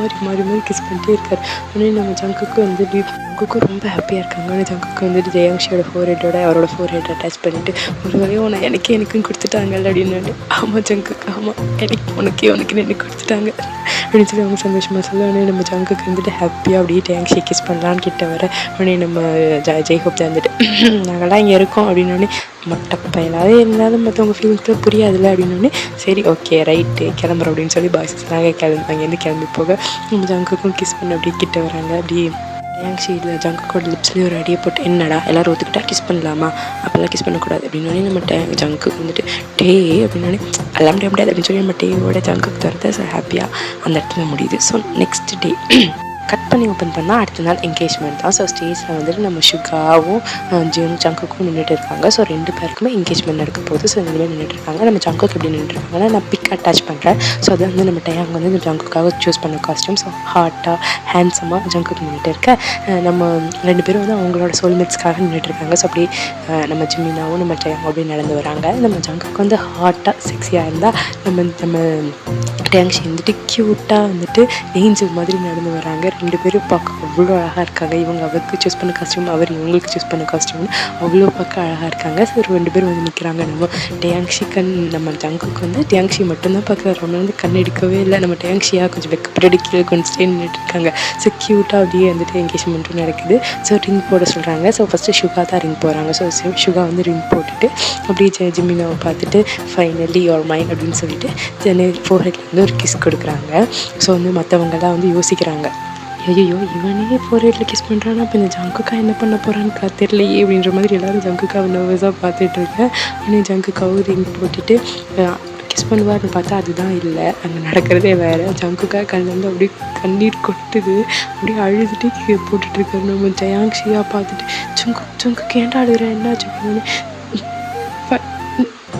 கிஸ் பண்ணிட்டே இருக்காரு. உடனே நம்ம ஜங்குக்கு வந்துட்டு ஜங்குக்கும் ரொம்ப ஹாப்பியாக இருக்காங்க. ஆனால் ஜங்குக்கு வந்துட்டு டயாங்ஷியோட ஃபோர்ஹெட்டோட அவரோட ஃபோர்ஹெட் அட்டாச் பண்ணிவிட்டு ஒரு வரையும் உன்னை எனக்கும் கொடுத்துட்டாங்கல்ல அப்படின்னு. ஆமாம் ஜங்குக்கு, ஆமாம் உனக்கு கொடுத்துட்டாங்க அப்படின்னு சொல்லி அவங்க சந்தோஷமாக சொல்ல. உடனே நம்ம ஜங்குக்கு வந்துட்டு ஹாப்பியாக அப்படியே டயாங்ஷி கிஸ் பண்ணலான்னு கிட்ட வர. உடனே நம்ம ஜெய்ஹோப் தான் வந்துட்டு நாங்கள்லாம் இங்கே இருக்கோம் அப்படின்னோடனே மொட்டை பையனாவது இருந்தாலும் மற்றவங்க ஃபீலிங்ஸ்லாம் புரியாதுல்ல அப்படின்னோடனே சரி ஓகே ரைட்டு கிளம்புறோம் அப்படின்னு சொல்லி பாய்ஸஸ் நாங்கள் அங்கேருந்து கிளம்பி போக நம்ம ஜங்குக்கும் கிஸ் பண்ண அப்படியே கிட்ட வராங்க. அப்படியே டயாங்ஷி இல்லை ஜங்குக்கோட லிப்ஸ்லேயே ஒரு அடியை போட்டு என்னடா எல்லோரும் ஒத்துக்கிட்டா கிஸ் பண்ணலாமா, அப்போல்லாம் கிஸ் பண்ணக்கூடாது அப்படின்னோடனே நம்ம ஜங்குக்கு வந்துட்டு அப்படின்னோடனே எல்லாம் முடியாது அப்படின்னு சொல்லி நம்ம டேயோட ஜங்குக்கு தரத ஹாப்பியாக அந்த இடத்துல முடியுது. ஸோ நெக்ஸ்ட் டே கட் பண்ணி ஓப்பன் பண்ணால் அடுத்த நாள் என்கேஜ்மெண்ட் தான். ஸோ ஸ்டேஜில் வந்துட்டு நம்ம சுகாவும் ஜங்குக்கும் நின்றுட்டு இருக்காங்க. ஸோ 2 பேருக்குமே என்கேஜ்மெண்ட் நடக்க போகுது. ஸோ 2 பேர் நின்றுட்டு இருக்காங்க. நம்ம ஜங்குக்கு எப்படி நின்றுருக்காங்கன்னா நான் பிக் அட்டாச் பண்ணுறேன். ஸோ அது வந்து நம்ம டயாங் வந்து இந்த ஜங்குக்காக சூஸ் பண்ண காஸ்டியூம். ஸோ ஹாட்டாக ஹேண்ட்ஸமாக ஜங்குக்கு நின்றுட்டு இருக்க நம்ம 2 பேரும் வந்து அவங்களோட சோல்மேட்ஸ்க்காக நின்றுட்டு இருக்காங்க. ஸோ அப்படி நம்ம ஜிமினாவும் நம்ம டயாங் அப்படி நடந்து வராங்க. நம்ம ஜங்குக்கு வந்து ஹாட்டாக செக்ஸியாக இருந்தால் நம்ம டேங்ஷி வந்துட்டு க்யூட்டாக வந்துட்டு ஏஞ்சல் மாதிரி நடந்து வராங்க. 2 பேரும் பார்க்க அவ்வளோ அழகாக இருக்காங்க. இவங்க அவருக்கு சூஸ் பண்ண காஸ்டியூம், அவர் இவங்களுக்கு சூஸ் பண்ண காஸ்டியூம் அவ்வளோ பார்க்க அழகாக இருக்காங்க. ஸோ 2 பேரும் வந்து நிற்கிறாங்க. நம்ம ஜங்குக்கு வந்து டேங்ஷி மட்டும்தான் பார்க்குறாரு. அவங்க வந்து கண் எடுக்கவே இல்லை. நம்ம டேங்ஷியாக கொஞ்சம் வெக்கப்பட்டு கீழே கொஞ்சம் ஸ்டே நின்றுட்டு இருக்காங்க. ஸோ க்யூட்டாக அப்படியே வந்துட்டு என்கேஜ்மெண்ட்டும் நடக்குது. ஸோ ரிங் போட சொல்கிறாங்க. ஸோ ஃபஸ்ட்டு ஷுகா தான் ரிங் போகிறாங்க. ஸோ ஷுகா வந்து ரிங் போட்டுட்டு அப்படியே ஜிமினாவை பார்த்துட்டு ஃபைனலி யுவர் மைண்ட் அப்படின்னு சொல்லிட்டு ஃபோர்ஹெட்ல வந்து ஒரு கிஸ் கொடுக்குறாங்க. ஸோ வந்து மற்றவங்கெல்லாம் வந்து யோசிக்கிறாங்க, ஐயோ இவனே ஃபோர்ஹெட்டில் கிஸ் பண்ணுறான்னா அப்போ இந்த ஜங்குக்கா என்ன பண்ண போகிறான்னு தெரியலையே அப்படின்ற மாதிரி எல்லோரும் ஜங்குக்காவை நர்வஸாக பார்த்துட்ருக்கேன். ஆனால் ஜங்குக்காவும் ரிங் போட்டுட்டு கிஸ் பண்ணுவார்னு பார்த்தா அதுதான் இல்லை, அங்கே நடக்கிறதே வேறு. ஜங்குக்கா கண்ணிலேருந்து அப்படியே கண்ணீர் கொட்டுது. அப்படியே அழுதுட்டு போட்டுட்ருக்காரு. நம்ம ஜயாங்ஷியாக பார்த்துட்டு ஜங்குக்கு ஏன்டா அழுகிற என்னாச்சு?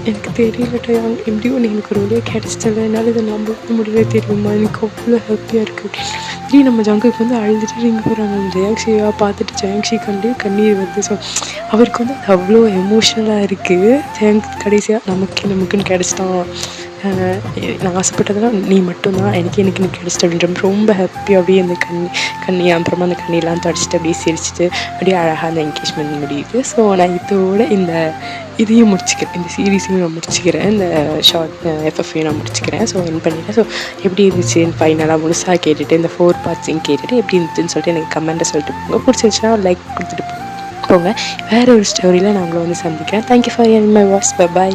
எனக்கு தெரியல டயாங், எப்படியும் எனக்கு ஒரு வழியாக கிடச்சிட்டல, என்னால் இதை நம்ப முடியல தெரியுமா, எனக்கு அவ்வளோ ஹாப்பியாக இருக்குது அப்படின்னு நம்ம ஜங்குக்கு வந்து அழுதுட்டு ரிங் போகிறாங்க. ஜயாங்ஷியாக பார்த்துட்டு ஜயாங்ஷி கண்ணீர் வருது. ஸோ அவருக்கு வந்து அது அவ்வளோ எமோஷ்னலாக இருக்குது. கடைசியாக நமக்குன்னு கிடச்சிட்டான், நான் ஆசைப்பட்டதெல்லாம் நீ மட்டும்தான், எனக்கு நீ கிடச்சிட்டு அப்படின்ற ரொம்ப ஹாப்பியாக அப்படியே அந்த கண்ணி அப்புறமா அந்த கண்ணியெல்லாம் தொடச்சிட்டு அப்படியே சிரிச்சிட்டு அப்படியே அழகாக அந்த என்கேஜ்மெண்ட் முடியுது. ஸோ நான் இதோட இதையும் முடிச்சுக்கிறேன், இந்த சீரீஸையும் நான் முடிச்சுக்கிறேன், இந்த ஷார்ட் எஃப்எஃப்ஐயும் நான் முடிச்சுக்கிறேன். ஸோ வின் பண்ணிட்டேன். ஸோ எப்படி இருந்துச்சுன்னு ஃபைனலாக முழுசாக கேட்டுட்டு இந்த 4 பார்ட்ஸையும் கேட்டுட்டு எப்படி இருந்துச்சுன்னு சொல்லிட்டு எனக்கு கமெண்ட்டை சொல்லிட்டு போங்க. பிடிச்சிருச்சுன்னா லைக் கொடுத்துட்டு போங்க. வேறு ஒரு ஸ்டோரியில் நான் உங்களை வந்து சந்திக்கிறேன். Thank you for hearing my voice. By.